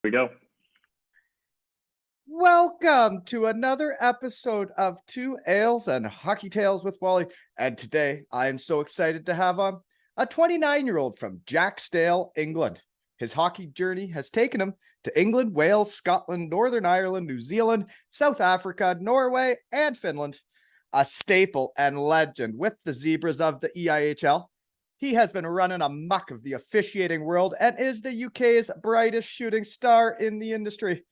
We go. Welcome to another episode of Two Ales and Hockey Tales with Wally. And today I am so excited to have on a 29-year-old from Jacksdale, England. His hockey journey has taken him to England, Wales, Scotland, Northern Ireland, New Zealand, South Africa, Norway, and Finland. A staple and legend with the Zebras of the EIHL. He has been running amok of the officiating world and is the UK's brightest shooting star in the industry.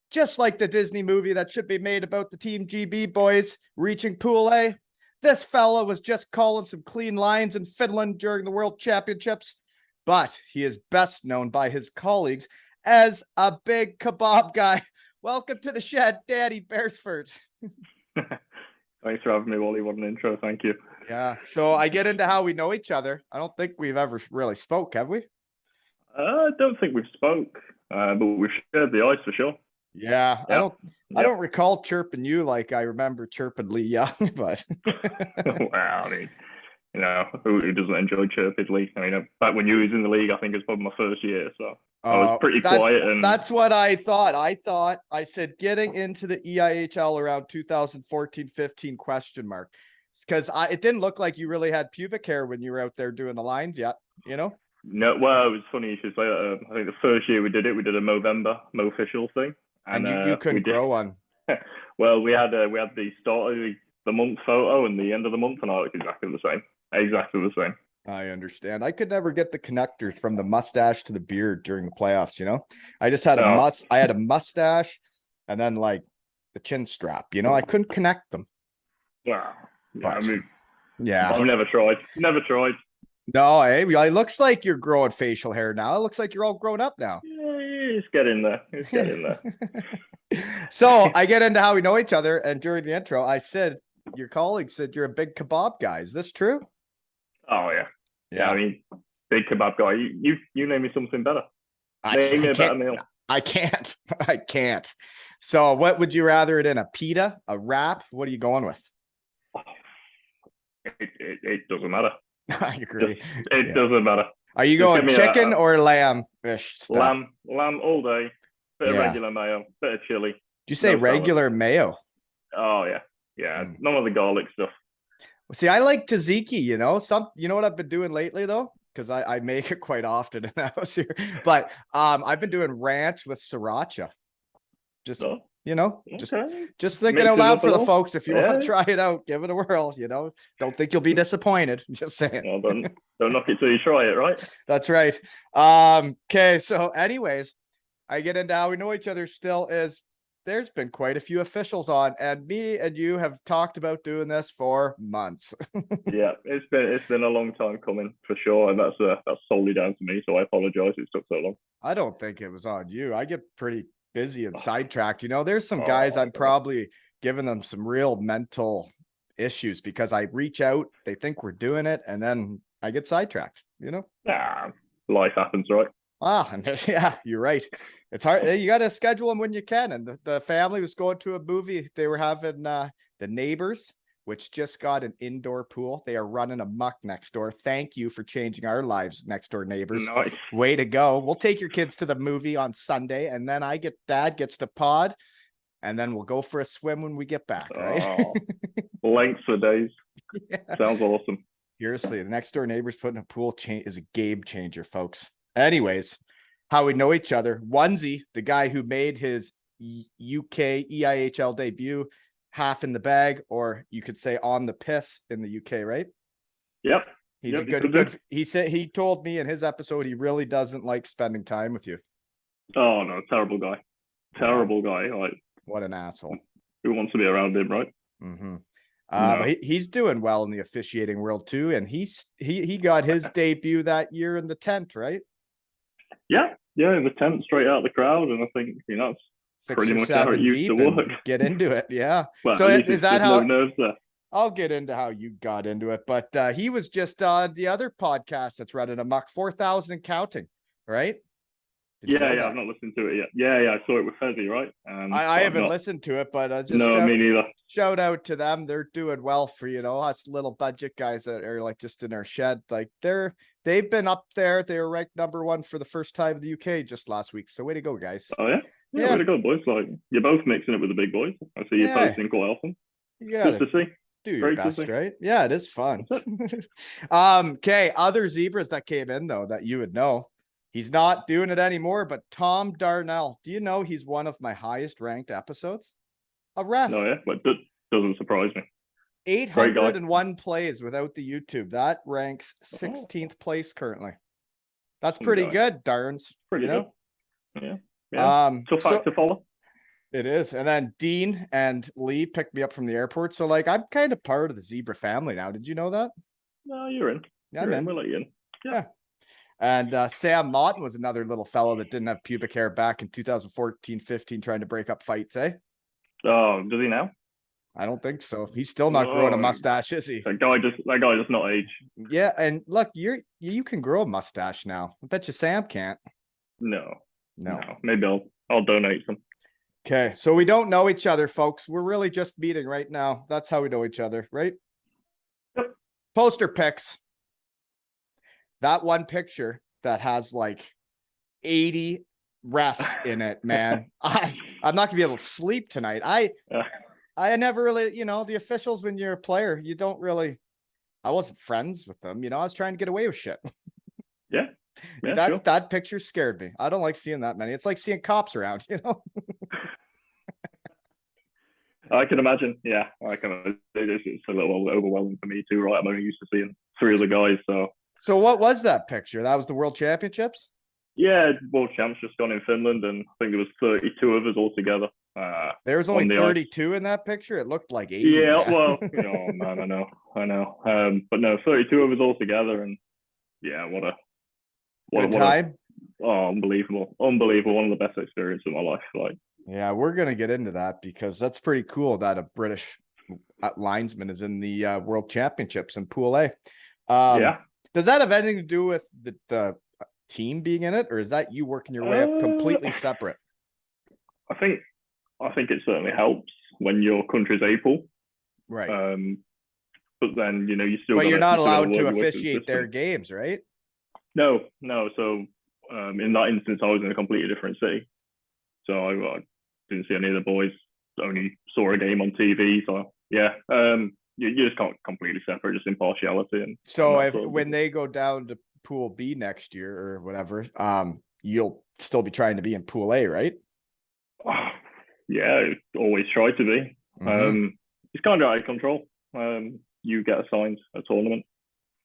Just like the Disney movie that should be made about the Team GB boys reaching Pool A, this fella was just calling some clean lines in Finland during the World Championships, but he is best known by his colleagues as a big kebab guy. Welcome to the shed, Daddy Beresford. Thanks for having me, Wally. What an intro. Thank you. Yeah, so I get into how we know each other. I don't think we've ever really spoke, have we? I don't think we've spoke, but we've shared the ice for sure. Yeah, yep. I don't recall chirping you like I remember chirping Lee Young, but well, I mean, you know, who doesn't enjoy chirping Lee? I mean, back when you was in the league, I think it was probably my first year, so I was pretty quiet. And that's what I thought. I said getting into the EIHL around 2014-15 question mark. Because it didn't look like you really had pubic hair when you were out there doing the lines yet, you know? No, well, it was funny you should say that. I think the first year we did a Movember, Mo-official thing. And you couldn't grow one. Well, we had the start of the month photo and the end of the month, and I looked exactly the same. Exactly the same. I understand. I could never get the connectors from the mustache to the beard during the playoffs, you know? I just had I had a mustache and then like the chin strap, you know? I couldn't connect them. Wow. Yeah, but, I mean, yeah. I've never tried. Never tried. No, it looks like you're growing facial hair now. It looks like you're all grown up now. It's getting there. It's getting there. So I get into how we know each other, and during the intro, I said your colleague said you're a big kebab guy. Is this true? Oh yeah. I mean, big kebab guy. You name me something better. Name me a better meal. I can't. So what would you rather it in? A pita, a wrap? What are you going with? It doesn't matter. I agree. It doesn't matter. Are you going chicken or lamb-ish stuff? Lamb all day. Bit of regular mayo, bit of chili. Did you say regular mayo? Oh yeah. None of the garlic stuff. See, I like tzatziki, you know. You know what I've been doing lately though? Because I make it quite often in the house here. But I've been doing ranch with sriracha. Just you know, just thinking out loud for the folks. If you want to try it out, give it a whirl. You know, don't think you'll be disappointed. Just saying. Well, don't knock it till you try it, right? That's right. Okay. So, anyways, I get into how we know each other. Still, there's been quite a few officials on, and me and you have talked about doing this for months. Yeah, it's been a long time coming for sure, and that's solely down to me. So I apologize. It took so long. I don't think it was on you. I get pretty busy and sidetracked. You know, there's some guys I'm probably giving them some real mental issues because I reach out, they think we're doing it, and then I get sidetracked, you know? Life happens, right? Yeah, you're right. It's hard. You got to schedule them when you can. And the family was going to a movie. They were having The Neighbors, which just got an indoor pool. They are running amok next door. Thank you for changing our lives, next door neighbors. Nice. Way to go. We'll take your kids to the movie on Sunday, and then Dad gets to pod, and then we'll go for a swim when we get back, right? Lengths for days. Yeah. Sounds awesome. Seriously, the next door neighbors putting a pool is a game changer, folks. Anyways, how we know each other. Onesie, the guy who made his UK EIHL debut, half in the bag, or you could say on the piss in the UK, right? Yep. He's a good. He told me in his episode he really doesn't like spending time with you. Oh no, terrible guy. Terrible guy. Like, what an asshole. Who wants to be around him, right? Mm-hmm. But he's doing well in the officiating world too, and he got his debut that year in the tent, right? Yeah, in the tent, straight out of the crowd, and I think that's 6 pretty or much how it 7 used to work. Get into it, yeah. Well, so is that how? No nerves there. I'll get into how you got into it, but he was just on the other podcast that's running amok, 4,000 counting, right? Did you know I've that? not listened to it yet. Yeah, I saw it with Fezzy, right? I haven't listened to it, but just no, me neither. Shout out to them. They're doing well for, us little budget guys that are like just in our shed. Like they've been up there. They were ranked #1 for the first time in the UK just last week. So way to go, guys. Oh yeah. Yeah, way to go, boys. Like you're both mixing it with the big boys. I see you posting quite often. Yeah. Good to see. Do your best, right? Yeah, it is fun. Okay. Other zebras that came in though that you would know. He's not doing it anymore, but Tom Darnell. Do you know he's one of my highest ranked episodes? A ref. No, yeah, but that doesn't surprise me. 801 plays without the YouTube. That ranks 16th place currently. That's pretty good, Darns. Pretty good. Yeah. Tough fact to follow. It is. And then Dean and Lee picked me up from the airport. So like I'm kind of part of the zebra family now. Did you know that? No, you're in. Yeah, man. We'll let you in. Yeah. And Sam Mott was another little fellow that didn't have pubic hair back in 2014-15 trying to break up fights, eh? Oh, does he now? I don't think so. He's still not growing a mustache, is he? That guy just not age. Yeah, and look, you can grow a mustache now. I bet you Sam can't. No. Maybe I'll donate some. Okay, so we don't know each other, folks. We're really just meeting right now. That's how we know each other, right? Yep. Poster pics. That one picture that has like 80 refs in it, man. I'm not gonna be able to sleep tonight. I never really, the officials when you're a player, you don't really. I wasn't friends with them, I was trying to get away with shit. Yeah. That picture scared me. I don't like seeing that many. It's like seeing cops around, I can imagine. Yeah, it's a little overwhelming for me too, right? I'm only used to seeing 3 other guys, so. So what was that picture? That was the World Championships? Yeah, World Champs just gone in Finland, and I think there was 32 of us all together. There was only 32 in that picture. It looked like 80. Yeah, man. Well, man, I know. But no, 32 of us all together, and yeah, what a time. Unbelievable. One of the best experiences of my life. Like, yeah, we're gonna get into that because that's pretty cool that a British linesman is in the World Championships in Pool A. Yeah. Does that have anything to do with the team being in it, or is that you working your way up completely separate? I think it certainly helps when your country's a pool, right? But then you still. But you're not allowed to officiate their games, right? No. So in that instance, I was in a completely different city, so I didn't see any of the boys. Only saw a game on TV. So yeah. You just can't completely separate, just impartiality. And so when they go down to Pool B next year or whatever, you'll still be trying to be in Pool A, right? Yeah, always try to be. It's kind of out of control. You get assigned a tournament.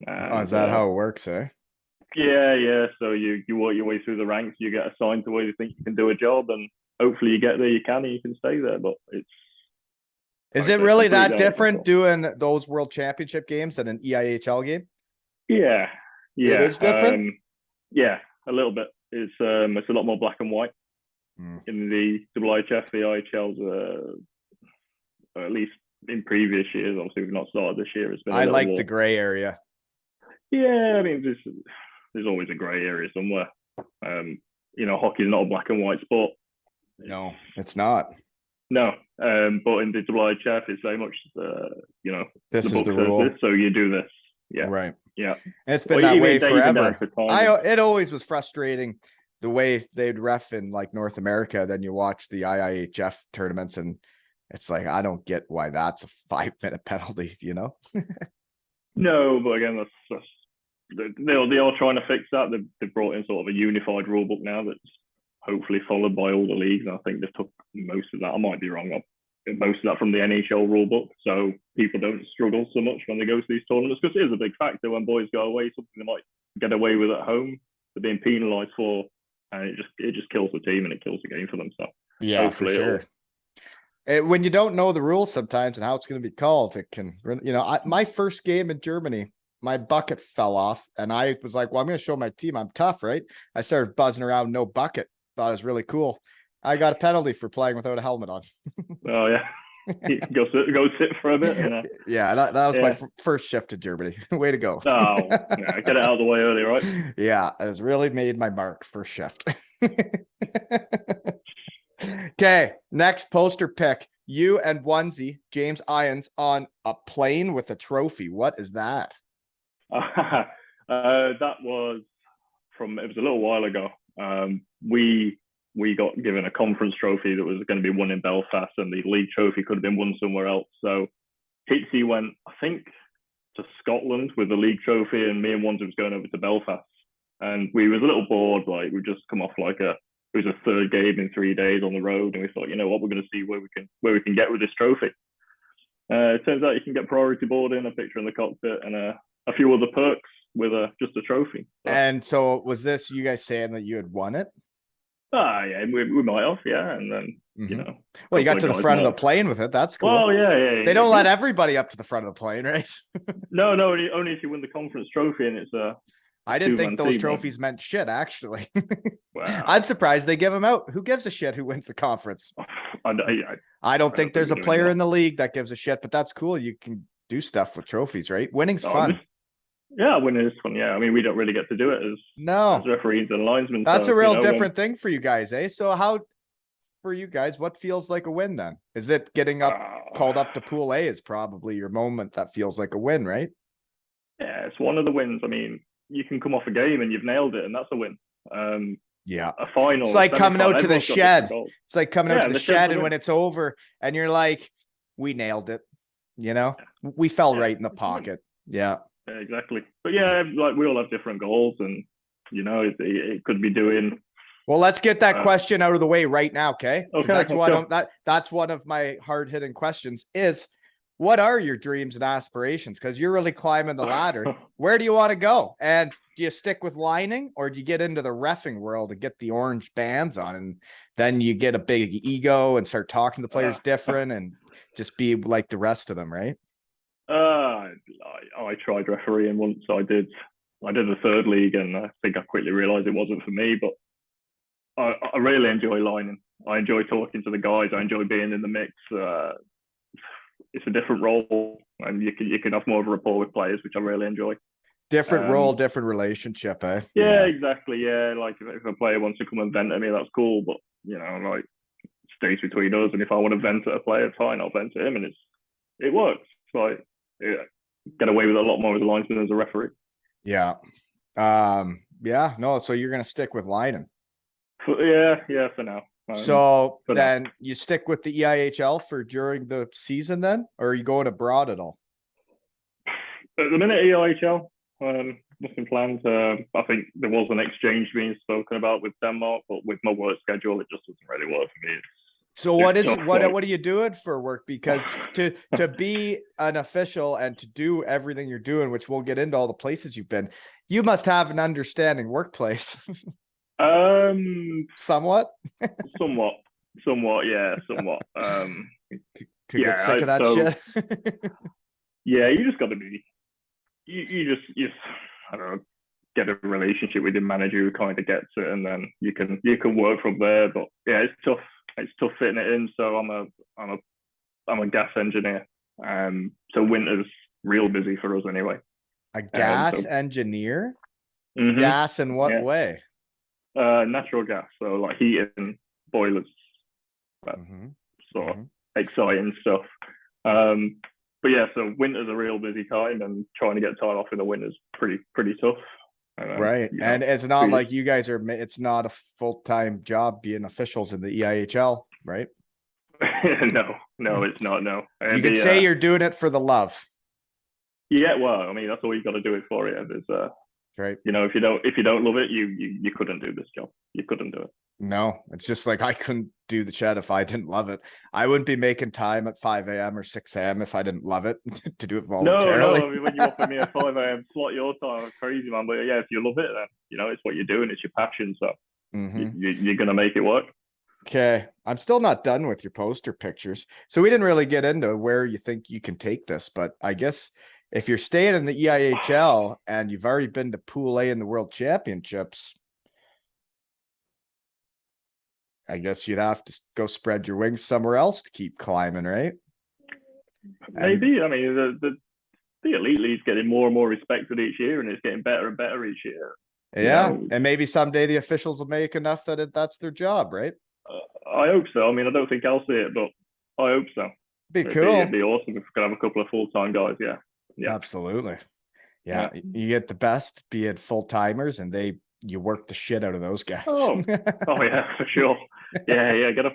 Is that how it works, eh? Yeah. So you work your way through the ranks. You get assigned to where you think you can do a job, and hopefully you get there. You can, and you can stay there. But is it really that different doing those World Championship games than an EIHL game? Yeah. It is different. Yeah, a little bit. It's a lot more black and white in the IHF. The EIHL's at least in previous years. Obviously, we've not started this year. It's been. I like the gray area. Yeah, I mean, there's always a gray area somewhere. Hockey is not a black and white sport. No, it's not. No, but in the IHF, it's very much, this is the rule. So you do this. Yeah. Right. Yeah. And it's been that way forever. It always was frustrating the way they'd ref in like North America. Then you watch the IIHF tournaments and it's like, I don't get why that's a 5-minute penalty, No, but again, they are trying to fix that. They've brought in sort of a unified rule book now that's hopefully followed by all the leagues. And I think they've took most of that. I might be wrong. Most of that from the NHL rule book, so people don't struggle so much when they go to these tournaments, because it is a big factor when boys go away. Something they might get away with at home, they're being penalised for, and it just kills the team and it kills the game for them. So yeah, for sure. When you don't know the rules sometimes and how it's going to be called, it can, my first game in Germany, my bucket fell off, and I was like, well, I'm going to show my team I'm tough, right? I started buzzing around, no bucket. Thought it was really cool. I got a penalty for playing without a helmet on. Oh yeah. Go sit for a bit and Yeah, that was my yeah. first shift to Germany. Way to go. Oh, yeah, get it out of the way early, right? Yeah, I was really made my mark first shift. Okay, next poster pick. You and onesie, James Irons on a plane with a trophy. What is that? That was it was a little while ago. We got given a conference trophy that was going to be won in Belfast, and the league trophy could have been won somewhere else. So Hitsy went, I think, to Scotland with the league trophy, and me and Onesie was going over to Belfast. And we was a little bored, like we just come off it was a third game in 3 days on the road, and we thought, you know what, we're going to see where we can get with this trophy. It turns out you can get priority boarding, a picture in the cockpit, and a few other perks with just a trophy. So. And so was this you guys saying that you had won it? Yeah, we might have, yeah, and then you know. Well, you got to the front of the plane with it. That's cool. Well, yeah. They don't let everybody up to the front of the plane, right? No, only if you win the conference trophy, and it's a. I didn't think those trophies meant shit, actually. Wow. I'm surprised they give them out. Who gives a shit who wins the conference? I don't think there's a player in the league that gives a shit, but that's cool. You can do stuff with trophies, right? Winning's fun. Yeah, winning is fun. Yeah, I mean, we don't really get to do it as referees and linesmen. That's a real different thing for you guys, eh? So how, for you guys, what feels like a win then? Is it getting called up to Pool A is probably your moment that feels like a win, right? Yeah, it's one of the wins. I mean, you can come off a game and you've nailed it, and that's a win. Yeah, a final. It's like coming out to the shed. It's like coming out to the shed, and when it's over, and you're like, "We nailed it," you know. We fell right in the pocket. Yeah, exactly. But yeah, like we all have different goals, and you know, it could be doing. Well, let's get that question out of the way right now, okay? Okay, that's one of my hard hitting questions. Is what are your dreams and aspirations? Because you're really climbing the ladder. Where do you want to go? And do you stick with lining, or do you get into the reffing world and get the orange bands on, and then you get a big ego and start talking to the players different and just be like the rest of them, right? I tried refereeing once. I did the third league, and I think I quickly realized it wasn't for me. But I really enjoy lining. I enjoy talking to the guys. I enjoy being in the mix. It's a different role, and you can have more of a rapport with players, which I really enjoy. Different role, different relationship, eh? Yeah, exactly. Yeah, like if a player wants to come and vent at me, that's cool. But you know, like it stays between us. And if I want to vent at a player, it's fine. I'll vent at him, and it works. Like get away with a lot more as a linesman as a referee. Yeah. Yeah. No. So you're gonna stick with lining. Yeah, for now. So then you stick with the EIHL for during the season then, or are you going abroad at all? At the minute, EIHL, nothing planned. I think there was an exchange being spoken about with Denmark, but with my work schedule, it just doesn't really work for me. So what are you doing for work? Because to be an official and to do everything you're doing, which we'll get into all the places you've been, you must have an understanding workplace. Somewhat. Somewhat, yeah, somewhat. Could get sick of that shit. Yeah, you just got to be. You just I don't know, get a relationship with your manager who kind of gets it, and then you can work from there. But yeah, it's tough. It's tough fitting it in. So I'm a gas engineer. So winter's real busy for us anyway. A gas engineer? Mm-hmm. Gas in what way? Natural gas, so like heating, boilers, exciting stuff. But yeah, so winter's a real busy time, and trying to get time off in the winter's pretty tough. Right, and it's not like you guys are. It's not a full-time job being officials in the EIHL, right? No, it's not. No, and you could say you're doing it for the love. Yeah, well, I mean, that's all you got to do it for. Yeah, there's right. You know, if you don't love it, you couldn't do this job. You couldn't do it. No, it's just like I couldn't do the shed if I didn't love it. I wouldn't be making time at 5 a.m. or 6 a.m. if I didn't love it to do it voluntarily. No. I mean, when you offer me a 5 a.m. slot your time, it's crazy, man. But yeah, if you love it, then you know it's what you're doing. It's your passion, so you're gonna make it work. Okay, I'm still not done with your poster pictures. So we didn't really get into where you think you can take this, but I guess if you're staying in the EIHL and you've already been to Pool A in the World Championships, I guess you'd have to go spread your wings somewhere else to keep climbing, right? Maybe. I mean, the elite league's getting more and more respected each year, and it's getting better and better each year. Yeah, and maybe someday the officials will make enough that that's their job, right? I hope so. I mean, I don't think I'll see it, but I hope so. Be cool. It'd be awesome if we could have a couple of full-time guys. Yeah. Absolutely. Yeah, you get the best, be it full timers, and you work the shit out of those guys. Oh yeah, for sure. Yeah. Get a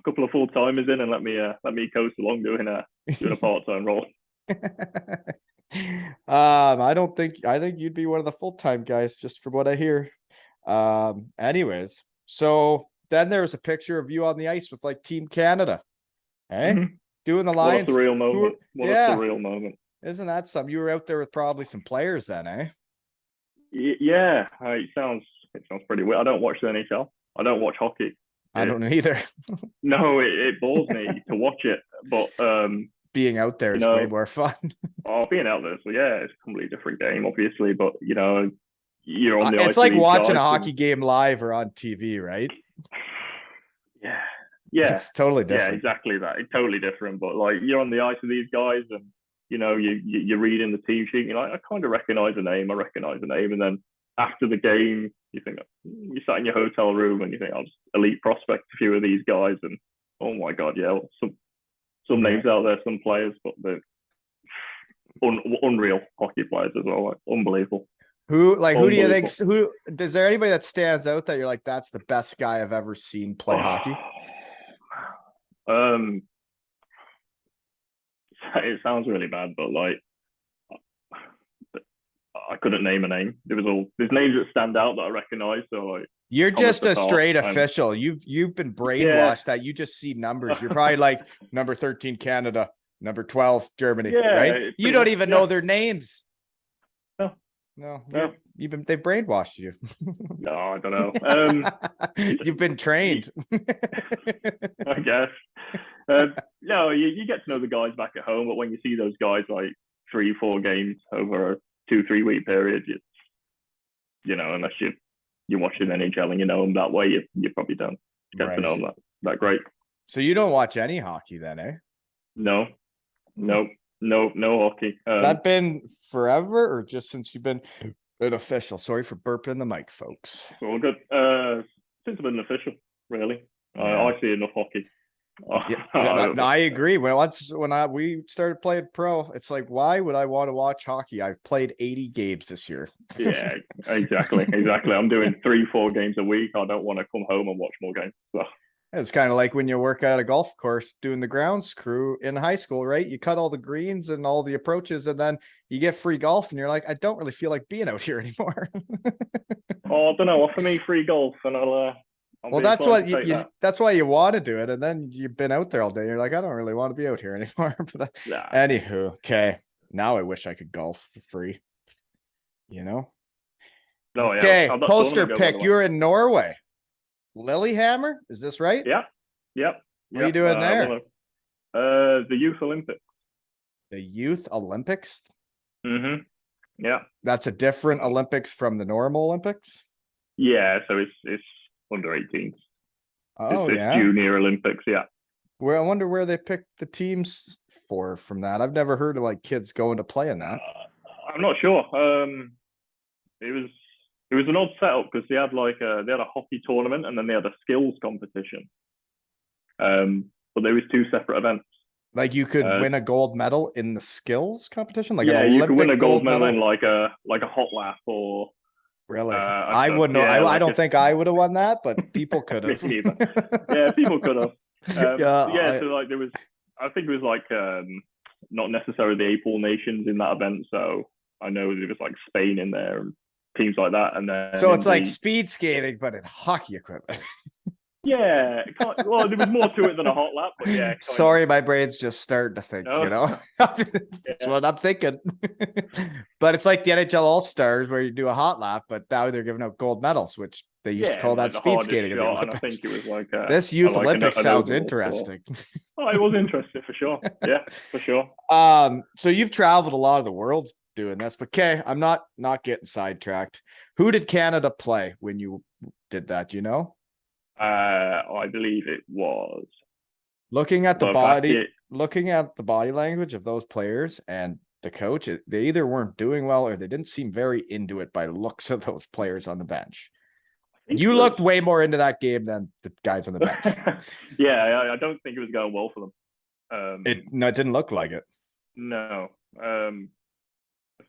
couple of full timers in, and let me coast along doing a part-time role. I think you'd be one of the full-time guys, just from what I hear. Anyways, so then there's a picture of you on the ice with like Team Canada, doing the Lions. What a surreal moment. What a surreal moment. Isn't that something? You were out there with probably some players then, eh? Yeah, it sounds pretty weird. I don't watch the NHL. I don't watch hockey. I don't either. No, it bores me to watch it, but being out there is way more fun. Being out there, so yeah, it's a completely different game, obviously, but you're on the ice. It's like watching a hockey game live or on TV, right? Yeah, it's totally different. Yeah, exactly that. It's totally different, but like you're on the ice with these guys, and you're reading the team sheet. You're like, I kind of recognize the name. And then after the game, you think you sat in your hotel room and you think, I'll just elite prospect a few of these guys, and oh my god, yeah, some names out there, some players, but they're unreal hockey players as well, like unbelievable. Who do you think? Is there anybody that stands out that you're like, that's the best guy I've ever seen play hockey? It sounds really bad, but like I couldn't name a name. There's names that stand out that I recognize. So like you're just a straight official. You've been brainwashed that you just see numbers. You're probably like number 13 Canada, number 12 Germany, right? You don't even know their names. No. They brainwashed you. No, I don't know. You've been trained. I guess. No, you get to know the guys back at home, but when you see those guys like 3-4 games over a 2-3 week period, unless you're watching NHL and you know them that way, you probably don't get to know them that great. So you don't watch any hockey then, eh? No hockey. Has that been forever or just since you've been an official? Sorry for burping the mic, folks. All good. Since I've been an official, really. I see enough hockey. I agree. When we started playing pro, it's like, why would I want to watch hockey? I've played 80 games this year. Yeah, exactly. I'm doing 3-4 games a week. I don't want to come home and watch more games. So. It's kind of like when you work at a golf course doing the grounds crew in high school, right? You cut all the greens and all the approaches, and then you get free golf, and you're like, I don't really feel like being out here anymore. I don't know. Offer me free golf, and I'll well, that's what that's why you want to do it, and then you've been out there all day. You're like, I don't really want to be out here anymore. But anywho, okay. Now I wish I could golf for free. No, yeah. Okay, poster pick. You're in Norway. Lillehammer, is this right? Yep. What are you doing there? The Youth Olympics. The Youth Olympics? Mm-hmm. Yeah. That's a different Olympics from the normal Olympics? Yeah, so it's under 18s. Oh, it's Junior Olympics, yeah. Well, I wonder where they picked the teams from that. I've never heard of like kids going to play in that. I'm not sure. It was an odd setup because they had a hockey tournament and then they had a skills competition. But there was 2 separate events. Like you could win a gold medal in the skills competition? Like you could win a gold medal in like a hot lap or really? I wouldn't know. I don't think I would have won that, but people could have. Yeah, people could have. So like there was, I think it was like not necessarily the A-pool nations in that event. So I know there was like Spain in there and teams like that. And then so it's like speed skating, but in hockey equipment. Yeah, well, there was more to it than a hot lap, but yeah. Sorry, my brain's just starting to think, That's what I'm thinking. But it's like the NHL All-Stars where you do a hot lap, but now they're giving out gold medals, which they used to call that speed skating. And I think it was like this Youth Olympics sounds interesting. It was interesting for sure. Yeah, for sure. So you've traveled a lot of the world doing this, but okay, I'm not getting sidetracked. Who did Canada play when you did that? Do you know? I believe it was Looking at the But back body, it, looking at the body language of those players and the coach, they either weren't doing well or they didn't seem very into it by the looks of those players on the bench. I think You it was- looked way more into that game than the guys on the bench. yeah, I don't think it was going well for them. No, it didn't look like it. No,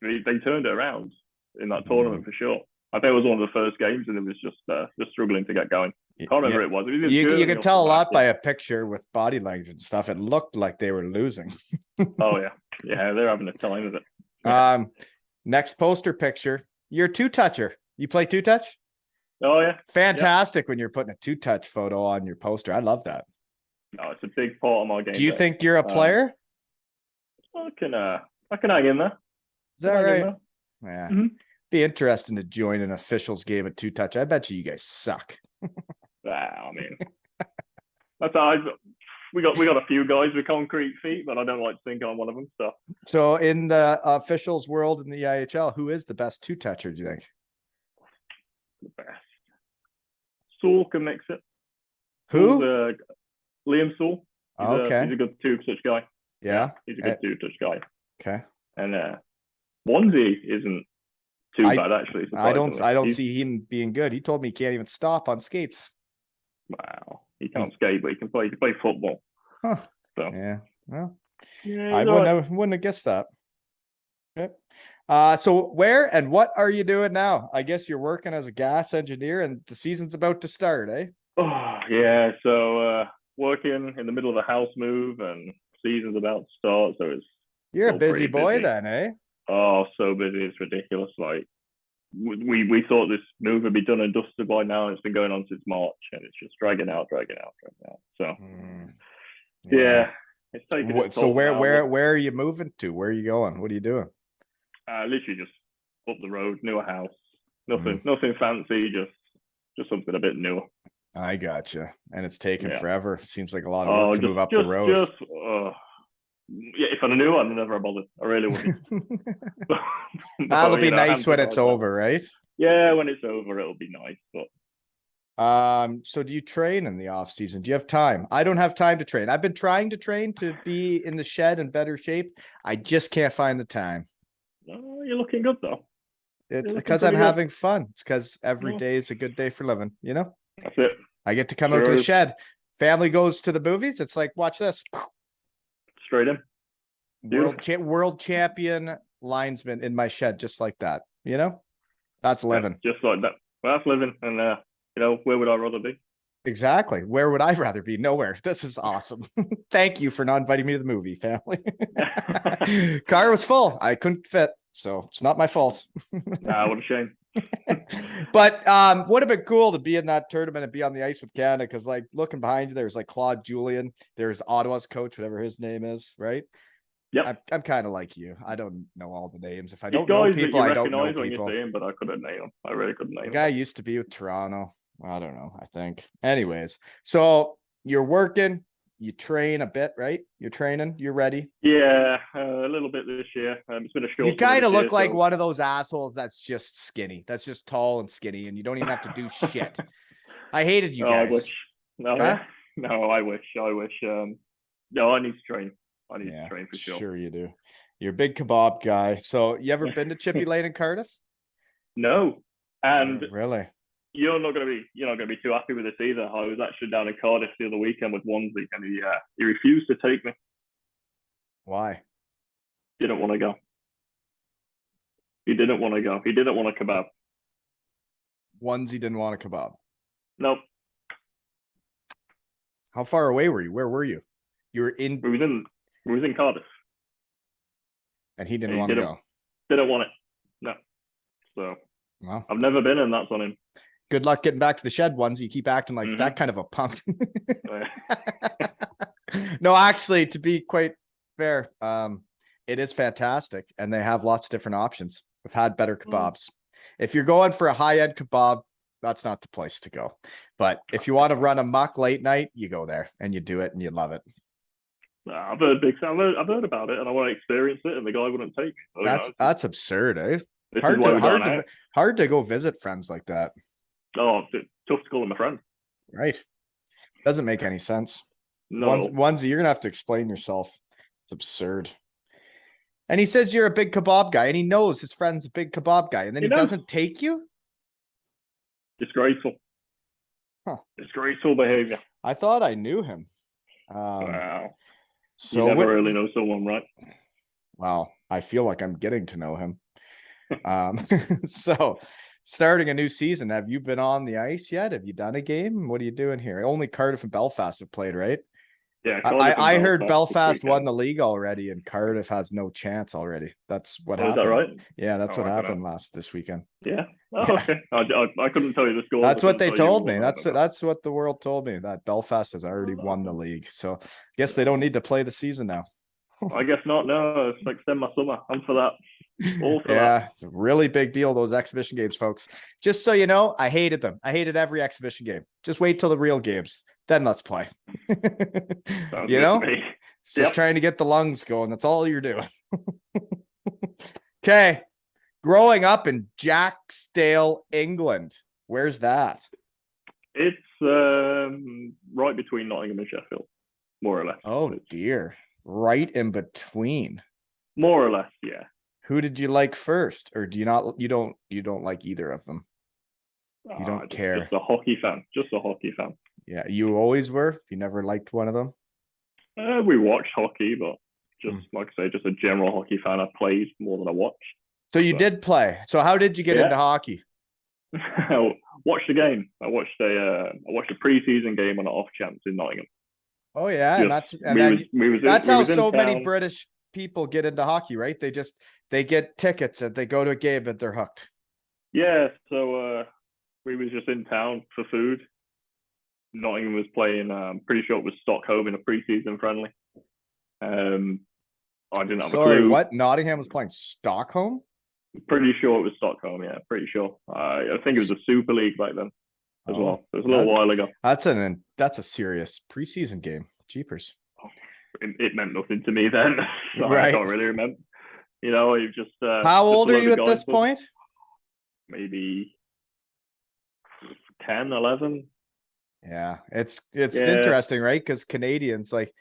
they turned it around in that tournament for sure. I think it was one of the first games, and it was just struggling to get going. Can't remember who it was. It was You Germany can or tell a lot by Slovakia. a picture with body language and stuff. It looked like they were losing. Oh yeah, they're having a time of it. Yeah. Next poster picture. You're a two-toucher. You play two-touch? Oh yeah, Fantastic when you're putting a two-touch photo on your poster. I love that. no, it's a big part of my game. Do you day. think you're a player? I can hang in there. Is that Hang in right? there. Yeah. Mhm. Be interesting to join an officials game at two-touch. I bet you guys suck. I mean, that's how we got a few guys with concrete feet, but I don't like to think I'm one of them. So So in the officials world in the EIHL, who is the best two-toucher, do you think? the best. Saul can mix it. Who? Saul's, Liam Saul. He's Okay. he's a good two-touch guy. Yeah. He's a good two-touch guy. Okay. And Onesie isn't too bad actually. I don't surprisingly. see him being good. He told me he can't even stop on skates. Wow, he can't skate, but he can play football. Huh. So Yeah. Well, yeah, I he's all right. wouldn't have guessed that. Okay. So where and what are you doing now? I guess you're working as a gas engineer and the season's about to start, eh? Oh yeah, so working in the middle of a house move and season's about to start, so it's You're a still busy pretty boy busy. then, eh? Oh, so busy, it's ridiculous. Like we thought this move would be done and dusted by now, and it's been going on since March, and it's just dragging out. So yeah, it's taking its So toll now. where are you moving to? Where are you going? What are you doing? Literally just up the road, newer house, nothing fancy, just something a bit newer. I gotcha. And it's taken Yeah. forever. Seems like a lot of work to move up the road. Yeah, if I knew, I'd never have bothered. I really wouldn't. That'll be nice hands when to it's God, over, right? Yeah, when it's over, it'll be nice. But So do you train in the off season? Do you have time? I don't have time to train. I've been trying to train to be in the shed in better shape. I just can't find the time. you're looking good though. It's looking because I'm pretty good. having fun. It's because every Yeah. day is a good day for living, you know? That's it. I get to come out to Sure the is. shed. Family goes to the movies. It's like, watch this. Straight in. World champion linesman in my shed, just like that. You know, that's living. Yeah, just like that. Well, that's living. And where would I rather be? Exactly. Where would I rather be? Nowhere. This is awesome. Thank you for not inviting me to the movie, family. Car was full. I couldn't fit, so it's not my fault. What a shame. But would have been cool to be in that tournament and be on the ice with Canada, because like looking behind you, there's like Claude Julien, there's Ottawa's coach, whatever his name is, right? Yeah, I'm kind of like you. I don't know all the names. If I These don't know guys people, that you I don't know recognize when people. you see them, but I couldn't name them. I really couldn't name The them. guy used to be with Toronto. I don't know. I think. Anyways, so you're working, you train a bit, right? You're training, you're ready. Yeah, a little bit this year. It's been a short. You kind of this look year, like so- one of those assholes that's just skinny. That's just tall and skinny, and you don't even have to do shit. I hated you I guys. wish. No, Huh? no, I wish. No, I need to train. I need to train for sure. Sure you do. You're a big kebab guy. So you ever been to Chippy Lane in Cardiff? No, and Really? you're not gonna be too happy with this either. I was actually down in Cardiff the other weekend with Onesie, and he refused to take me. Why? Didn't want to go. He didn't want to go. He didn't want a kebab. Onesie didn't want a kebab. Nope. How far away were you? Where were you? You were in, We was in Cardiff. and he didn't He want to go. Didn't want it. No. So Well, I've never been, and that's on him. good luck getting back to the shed ones. You keep acting like that kind of a punk. No, actually, to be quite fair, it is fantastic, and they have lots of different options. We've had better kebabs. If you're going for a high-end kebab, that's not the place to go. But if you want to run a muck late night, you go there and you do it and you love it. I've heard I've heard about it, and I want to experience it, and the guy wouldn't take me. So, That's absurd, eh? this is why we're going out. Hard to go visit friends like that. Oh, it's tough to call him a friend. Right. Doesn't make any sense. No. Onesie, you're gonna have to explain yourself. It's absurd. And he says you're a big kebab guy, and he knows his friend's a big kebab guy, and then he doesn't take you? Disgraceful. Huh. Disgraceful behavior. I thought I knew him. Wow. So you never really know someone, right? Wow, I feel like I'm getting to know him. So starting a new season, have you been on the ice yet? Have you done a game? What are you doing here? Only Cardiff and Belfast have played, right? Yeah, I heard Belfast won the league already, and Cardiff has no chance already. That's what happened. Is that right? Yeah, that's what happened this weekend. Yeah. Oh, okay. I couldn't tell you the score. That's what they told me. That's what the world told me, that Belfast has already won the league. So I guess they don't need to play the season now. I guess not. No, it's extend my summer. I'm for that. All for Yeah, that. it's a really big deal, those exhibition games, folks. Just so you know, I hated them. I hated every exhibition game. Just wait till the real games. Then let's play. You know? It's just trying to get the lungs going. That's all you're doing. Okay. Growing up in Jacksdale, England. Where's that? It's right between Nottingham and Sheffield, more or less. Oh dear. Right in between. More or less, yeah. Who did you like first? Or do you not you don't like either of them? You don't care. Just a hockey fan. Just a hockey fan. Yeah, you always were? You never liked one of them? We watched hockey, but just like I say, just a general hockey fan. I played more than I watched. So you did play. So how did you get into hockey? I watched the game. I watched a preseason game on an off chance in Nottingham. Oh yeah, that's how so many British people get into hockey, right? They get tickets and they go to a game and they're hooked. Yeah, so we was just in town for food. Nottingham was playing. I'm pretty sure it was Stockholm in a preseason friendly. I didn't have a clue. What? Nottingham was playing Stockholm? Pretty sure it was Stockholm. Yeah, pretty sure. I think it was the Super League back then as well. It was a little while ago. That's a serious preseason game. Jeepers. It meant nothing to me then. So right. I don't really remember. You know, you just. How old are you at this point? Maybe 10, 11. Yeah, it's interesting, right? Because Canadians, like,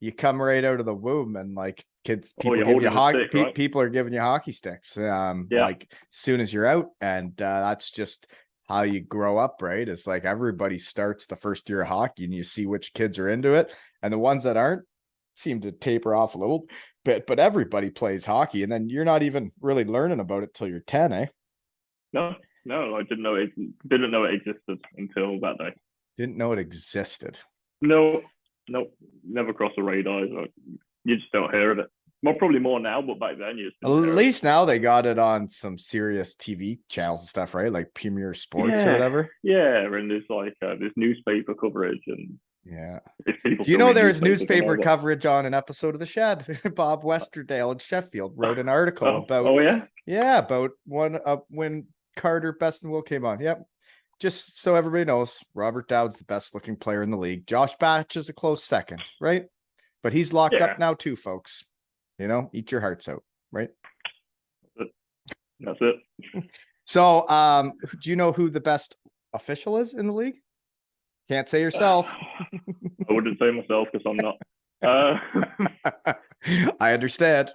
you come right out of the womb and like people give you hockey. Right? People are giving you hockey sticks. Like as soon as you're out, and that's just how you grow up, right? It's like everybody starts the first year of hockey, and you see which kids are into it, and the ones that aren't seem to taper off a little bit. But everybody plays hockey, and then you're not even really learning about it till you're 10, eh? No, I didn't know it existed until that day. Didn't know it existed. No, never crossed the radar. You just don't hear of it. Well, probably more now, but back then you just at least now they got it on some serious TV channels and stuff, right? Like Premier Sports or whatever. Yeah, and there's like there's newspaper coverage and Do you know there's newspaper coverage on an episode of The Shed? Bob Westerdale in Sheffield wrote an article about. Oh yeah, about when Carter Best and Will came on. Yep. Just so everybody knows, Robert Dowd's the best looking player in the league. Josh Batch is a close second, right? But he's locked up now too, folks. You know, eat your hearts out, right? That's it. So, do you know who the best official is in the league? Can't say yourself. I wouldn't say myself because I'm not. I understand.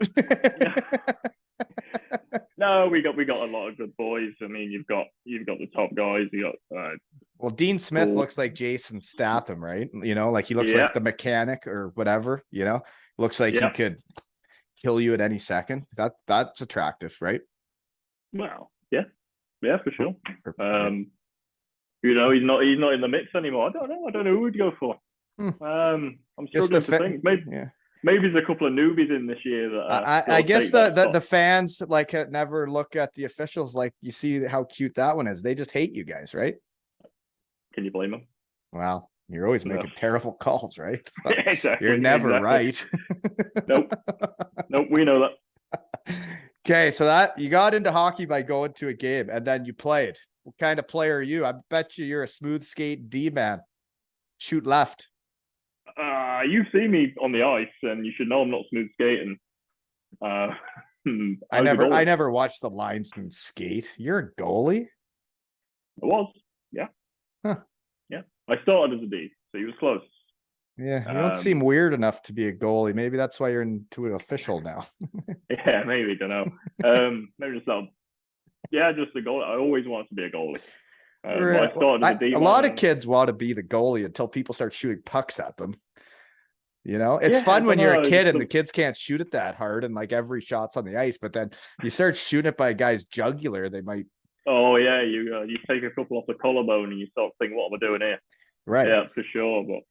No, we got a lot of good boys. I mean, you've got the top guys. You got well, Dean Smith looks like Jason Statham, right? You know, like he looks like the mechanic or whatever. You know, looks like he could kill you at any second. That's attractive, right? Well, yeah, for sure. You know, he's not in the mix anymore. I don't know who we'd go for. I'm struggling to think. Maybe there's a couple of newbies in this year that I guess the fans like never look at the officials. Like, you see how cute that one is. They just hate you guys, right? Can you blame them? Well, you're always making terrible calls, right? So exactly. You're never right. Nope, we know that. Okay, so that you got into hockey by going to a game and then you played. What kind of player are you? I bet you're a smooth skate D-man. Shoot left. You've seen me on the ice, and you should know I'm not smooth skating. I never watched the linesman skate. You're a goalie? I was, yeah. Huh. Yeah. I started as a D, so he was close. Yeah, you don't seem weird enough to be a goalie. Maybe that's why you're into an official now. Yeah, maybe, don't know. Maybe just not. Yeah, just a goalie. I always wanted to be a goalie. I started as a D1. A lot of kids want to be the goalie until people start shooting pucks at them. You know, it's fun when you're a kid and the kids can't shoot it that hard and like every shot's on the ice, but then you start shooting it by a guy's jugular, they might. Oh yeah, you take a couple off the collarbone and you start thinking, what am I doing here? Right. Yeah, for sure. But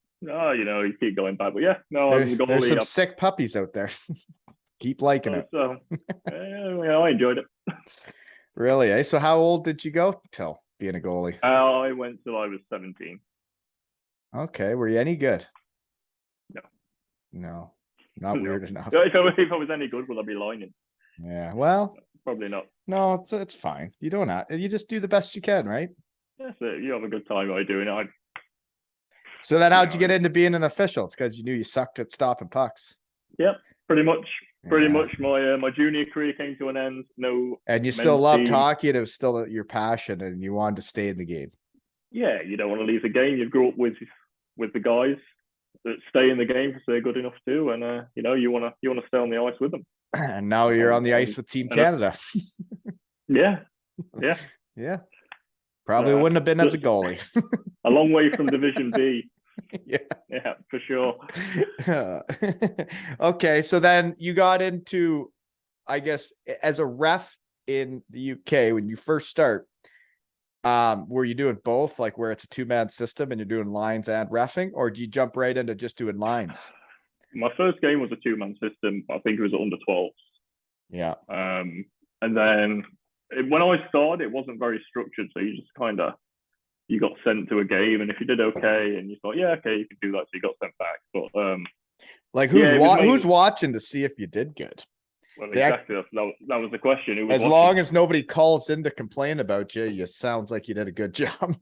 you keep going back. But yeah, no, there's some sick puppies out there. Keep liking it. So, I enjoyed it. Really? Eh? So how old did you go till being a goalie? I went till I was 17. Okay. Were you any good? No, not weird enough. If I was any good, would I be lying? Yeah, well, probably not. No, it's fine. You don't have. You just do the best you can, right? That's it. You have a good time by doing it. So then, how'd you get into being an official? It's because you knew you sucked at stopping pucks. Yep, pretty much. Pretty much. My junior career came to an end. No, and you still loved hockey. And it was still your passion, and you wanted to stay in the game. Yeah, you don't want to leave the game. You grew up with the guys that stay in the game because they're good enough to, and you want to stay on the ice with them. And now you're on the ice with Team Canada. Yeah. Probably wouldn't have been as a goalie. A long way from Division B. Yeah, for sure. Okay, so then you got into, I guess, as a ref in the UK when you first start. Were you doing both, like where it's a 2-man system and you're doing lines and reffing, or do you jump right into just doing lines? My first game was a 2-man system. I think it was under 12s. Yeah. And then when I started, it wasn't very structured, so you just you got sent to a game, and if you did okay, and you thought, yeah, okay, you can do that, so you got sent back. But like who's watching to see if you did good? Well, exactly. That was the question. As long as nobody calls in to complain about you, you sounds like you did a good job.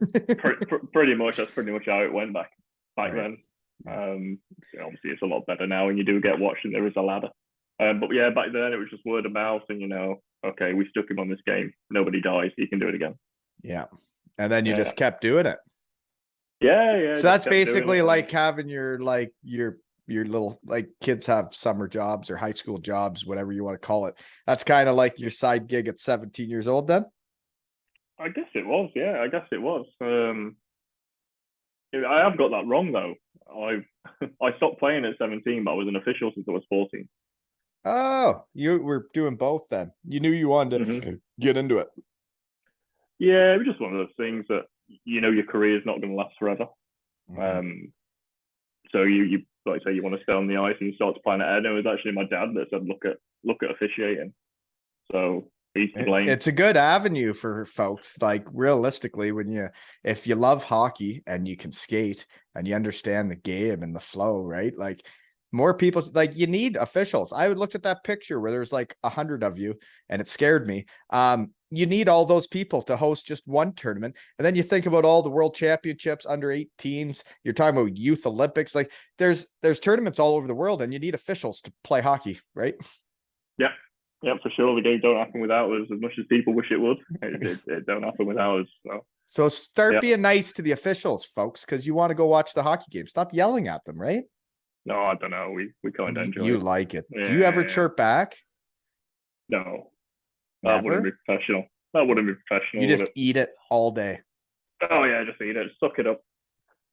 pretty much. That's pretty much how it went back then. Obviously, it's a lot better now, and you do get watched, and there is a ladder. But yeah, back then it was just word of mouth, and okay, we stuck him on this game. Nobody dies. He can do it again. Yeah, and then you just kept doing it. Yeah. So that's basically like having your little, like, kids have summer jobs or high school jobs, whatever you want to call it. That's kind of like your side gig at 17 years old then? I guess it was. Yeah, I guess it was. I have got that wrong though. I stopped playing at 17, but I was an official since I was 14. Oh, you were doing both then. You knew you wanted to get into it. Yeah, it was just one of those things that your career is not going to last forever. So you like I say, you want to stay on the ice and you start to plan ahead. And it was actually my dad that said, look at officiating. So he's to blame. It's a good avenue for folks. Like, realistically, if you love hockey and you can skate and you understand the game and the flow, right? Like, more people, like, you need officials. I looked at that picture where there's like 100 of you and it scared me. You need all those people to host just one tournament. And then you think about all the world championships, under 18s. You're talking about youth Olympics. Like, there's tournaments all over the world and you need officials to play hockey, right? Yeah. Yeah, for sure. The game don't happen without us as much as people wish it would. It don't happen without us. So start being nice to the officials, folks, because you want to go watch the hockey game. Stop yelling at them, right? No, I don't know. We kind of enjoy it. You like it. Yeah, do you ever chirp back? No. That wouldn't be professional. You just eat it all day. Oh yeah, just eat it. Suck it up.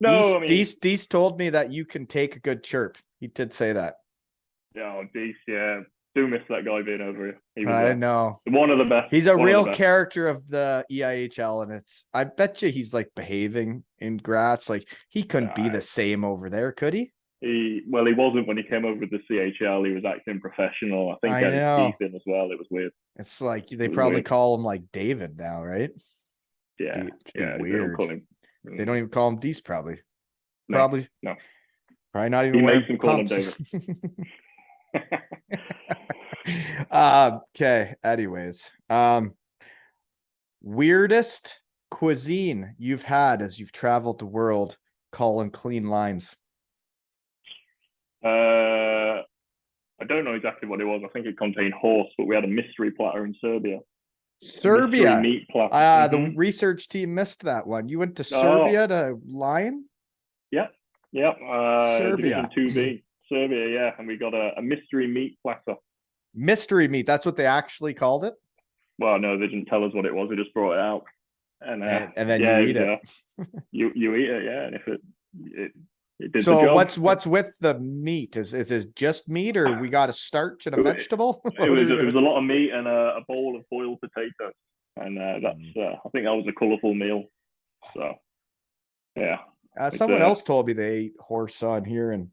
No, Deese told me that you can take a good chirp. He did say that. Yeah, Deese, yeah. Do miss that guy being over here. I know. One of the best. He's a real character of the EIHL, and I bet you he's like behaving in Graz. Like, he couldn't be the same over there, could he? He wasn't when he came over to the CHL. He was acting professional. I think he had his teeth in as well. It was weird. It's like they probably call him like David now, right? Yeah, weird. They don't even call him Deese, probably. No, probably no. Probably not even. He makes him call him David. Okay. Anyways, weirdest cuisine you've had as you've traveled the world calling clean lines. I don't know exactly what it was. I think it contained horse, but we had a mystery platter in Serbia. Serbia meat platter. The research team missed that one. You went to Serbia to lion? Yeah. Yep. Serbia. Division 2B, Serbia. Yeah, and we got a mystery meat platter. Mystery meat. That's what they actually called it. Well, no, they didn't tell us what it was. They just brought it out, and then yeah, you eat it. You eat it, yeah, and if it did the So job. what's with the meat? Is this just meat, or we got a starch and a vegetable? It was a lot of meat and a bowl of boiled potatoes, and that's I think that was a colourful meal. So yeah. Someone else told me they ate horse on here, and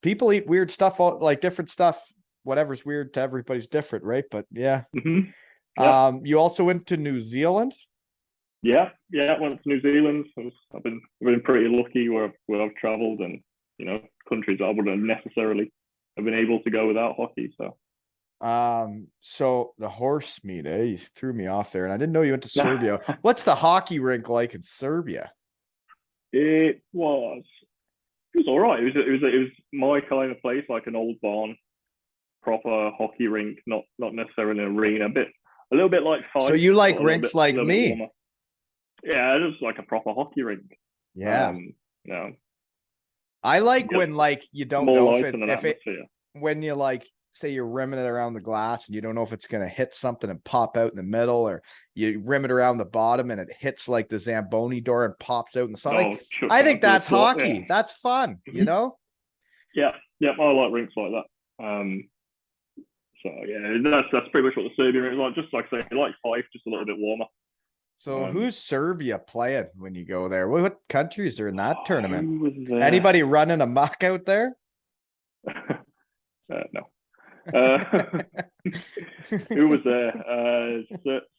people eat weird stuff, like different stuff. Whatever's weird to everybody's different, right? But yeah. Mm-hmm. Yeah. You also went to New Zealand. Yeah, went to New Zealand. I've been pretty lucky where I've travelled, and countries I wouldn't necessarily have been able to go without hockey. So the horse meat, you threw me off there, and I didn't know you went to Serbia. What's the hockey rink like in Serbia? It was all right. It was my kind of place, like an old barn, proper hockey rink, not necessarily an arena, a little bit like Fife. So you like rinks like me? Yeah, just like a proper hockey rink. Yeah. No. I like when you don't know if it when you say you're rimming it around the glass and you don't know if it's going to hit something and pop out in the middle, or you rim it around the bottom and it hits like the Zamboni door and pops out in the sun. I think that's hockey. Yeah. That's fun, Yeah, I like rinks like that. So yeah, that's pretty much what the Serbian rink is like. Just like I say, like Fife, just a little bit warmer. So who's Serbia playing when you go there? What countries are in that tournament? Anybody running amok out there? No. Who was there?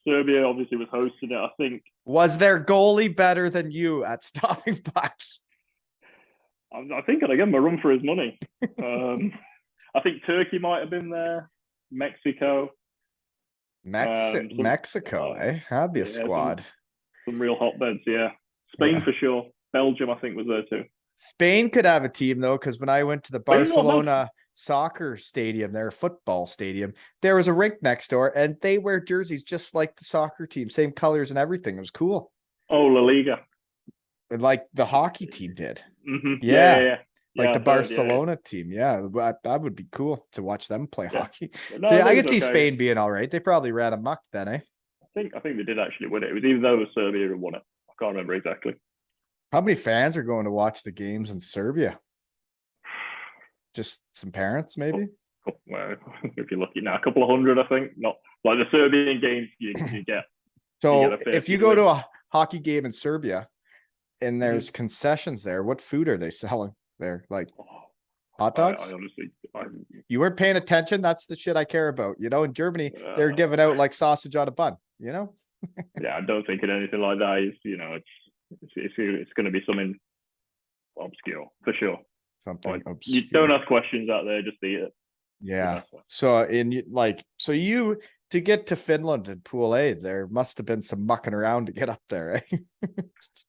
Serbia obviously was hosting it, I think. Was their goalie better than you at stopping pucks? I think I'd give him a run for his money. I think Turkey might have been there. Mexico. Mexico, that'd be a squad. Some real hotbeds, yeah. Spain for sure. Belgium, I think, was there too. Spain could have a team though, because when I went to the Barcelona soccer stadium, their football stadium, there was a rink next door, and they wear jerseys just like the soccer team, same colors and everything. It was cool. Oh, La Liga, and like the hockey team did. Mm-hmm. Yeah. Like the Barcelona team. Yeah, that would be cool to watch them play hockey. No, so I could see Spain being all right. They probably ran amok then, eh? I think they did actually win it. It was either those or Serbia who won it. I can't remember exactly. How many fans are going to watch the games in Serbia? Just some parents, maybe? Well, if you're lucky now, a couple of hundred, I think. Not like the Serbian games you get. So if you go to a hockey game in Serbia and there's concessions there, what food are they selling there? Like hot dogs? I honestly, you weren't paying attention. That's the shit I care about. In Germany, they're giving out like sausage on a bun, Yeah, I don't think anything like that is, it's going to be something obscure for sure. Something obscure. You don't ask questions out there, just eat it. Yeah. So you to get to Finland and Pool A, there must have been some mucking around to get up there, eh?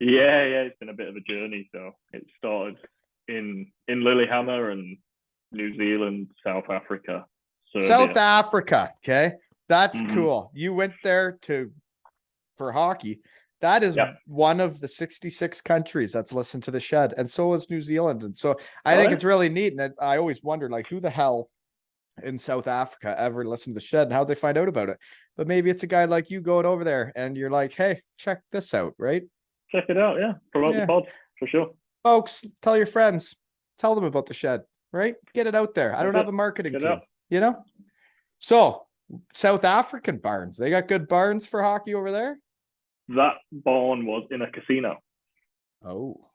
Yeah, it's been a bit of a journey. So it started in Lillehammer and New Zealand, South Africa, Serbia. South Africa, okay, that's cool. You went there for hockey. That is one of the 66 countries that's listened to the Shed, and so is New Zealand. And so I think it's really neat. And I always wondered, who the hell in South Africa ever listened to the Shed and how'd they find out about it? But maybe it's a guy like you going over there and you're like, hey, check this out, right? Check it out, yeah. Promote the pod, for sure. Folks, tell your friends. Tell them about the Shed, right? Get it out there. I don't have a marketing team, So, South African barns. They got good barns for hockey over there? That barn was in a casino. Oh.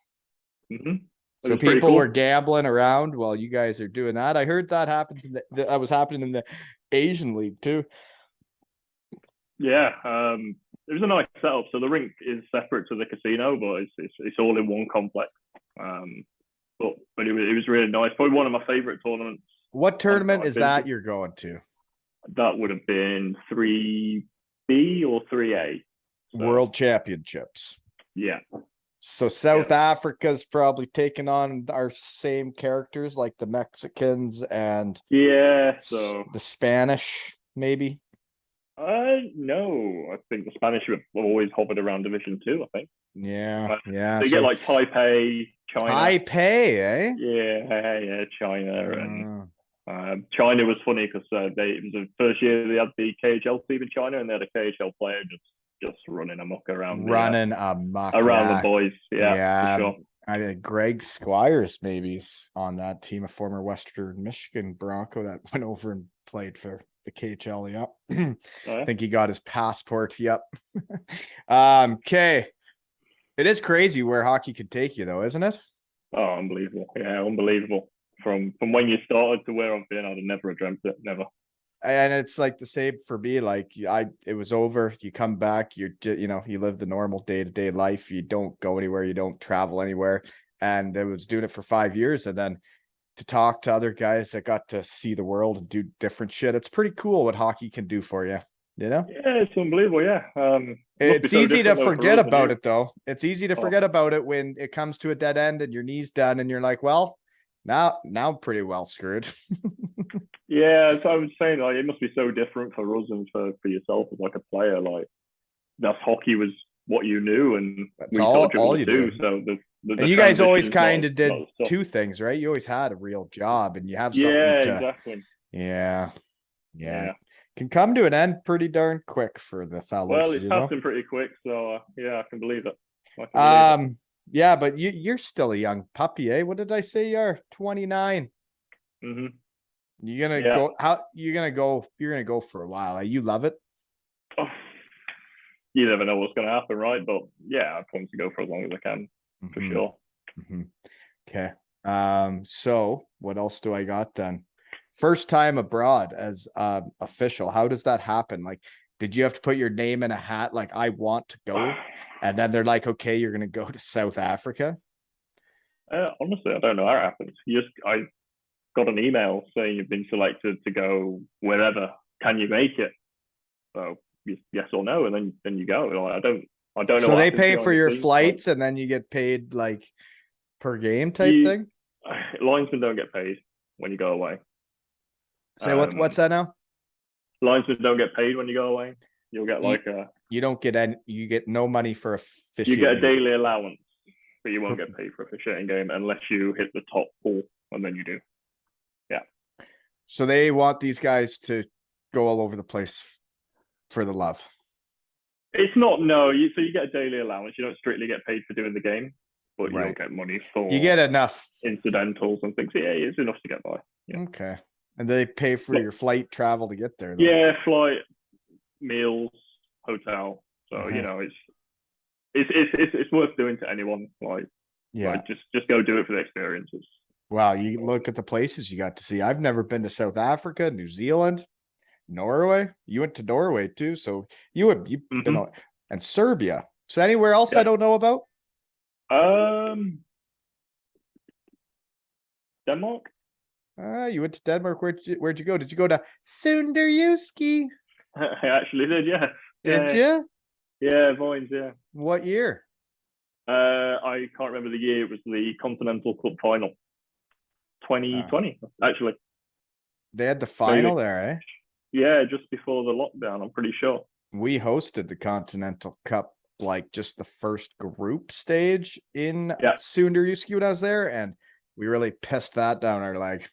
Mm-hmm. So people were gambling around while you guys are doing that. I heard that happens that was happening in the Asian League too. Yeah, it was a nice setup. So the rink is separate to the casino, but it's all in one complex. But it was really nice. Probably one of my favorite tournaments. What tournament is that you're going to? That would have been 3B or 3A. So. World Championships. Yeah. So South Africa's probably taking on our same characters like the Mexicans and the Spanish, maybe. No, I think the Spanish have always hovered around Division 2. I think. Yeah. They get like Taipei, China. Taipei, eh? Yeah, China. Mm. And China was funny because it was the first year they had the KHL team in China, and they had a KHL player just running amok around Running amok, around yeah. the boys. Yeah, for sure. I think Greg Squires maybe's on that team, a former Western Michigan Bronco that went over and played for the KHL. Yep. Oh, yeah? I think he got his passport. Yep. Okay. It is crazy where hockey could take you, though, isn't it? Oh, unbelievable. Yeah, unbelievable. From when you started to where I've been, I'd have never dreamt it. Never. And it's like the same for me. Like it was over. You come back. You live the normal day-to-day life. You don't go anywhere. You don't travel anywhere. And I was doing it for 5 years, and then to talk to other guys that got to see the world and do different shit. It's pretty cool what hockey can do for you. You know? Yeah, it's unbelievable. Yeah. It's easy to forget about it, though. It's easy to Oh. forget about it when it comes to a dead end and your knee's done, and you're like, well, now I'm pretty well screwed. Yeah, so I was saying, like, it must be so different for us and for yourself as like a player. Like, that's hockey was what you knew, and That's we all you do. do. So And you guys always kind of did not two things, right? You always had a real job, and you have Yeah, something to. exactly. Yeah. Can come to an end pretty darn quick for the fellas. Well, it's passing pretty quick, so yeah, I can believe it. Yeah, but you're still a young puppy, eh? What did I say? You're 29. Mm-hmm. You're gonna go. How you're gonna go? You're gonna go for a while. You love it. Oh, you never know what's gonna happen, right? But yeah, I want to go for as long as I can, for sure. Okay. So what else do I got then? First time abroad as official. How does that happen? Like, did you have to put your name in a hat? Like, I want to go, and then they're like, okay, you're gonna go to South Africa. Honestly, I don't know how it happens. I got an email saying you've been selected to go wherever. Can you make it? So yes or no, and then you go. Like, I don't know. So they pay for your flights, and then you get paid like per game type thing. Linesmen don't get paid when you go away. Say what's that now? Linesmen don't get paid when you go away. You'll get you don't get any. You get no money for officiating. You get a daily allowance, but you won't get paid for officiating game unless you hit the top pool, and then you do. Yeah. So they want these guys to go all over the place for the love. It's not so you get a daily allowance. You don't strictly get paid for doing the game, but you don't get money for. You get enough incidentals and things. Yeah, it's enough to get by. Yeah. Okay. And they pay for your flight travel to get there, though. Yeah, flight, meals, hotel. So it's worth doing to anyone. Like just go do it for the experiences. Wow, you look at the places you got to see. I've never been to South Africa, New Zealand, Norway. You went to Norway too, so you've been and Serbia. So anywhere else I don't know about? Denmark. You went to Denmark. Where'd you go? Did you go to Sunderjyski? I actually did, yeah. Did you? Yeah, Vines, yeah. What year? I can't remember the year. It was the Continental Cup final. 2020, actually. They had the final there, eh? Yeah, just before the lockdown, I'm pretty sure. We hosted the Continental Cup, like just the first group stage in Sunderjyski when I was there, and we really pissed that down our leg.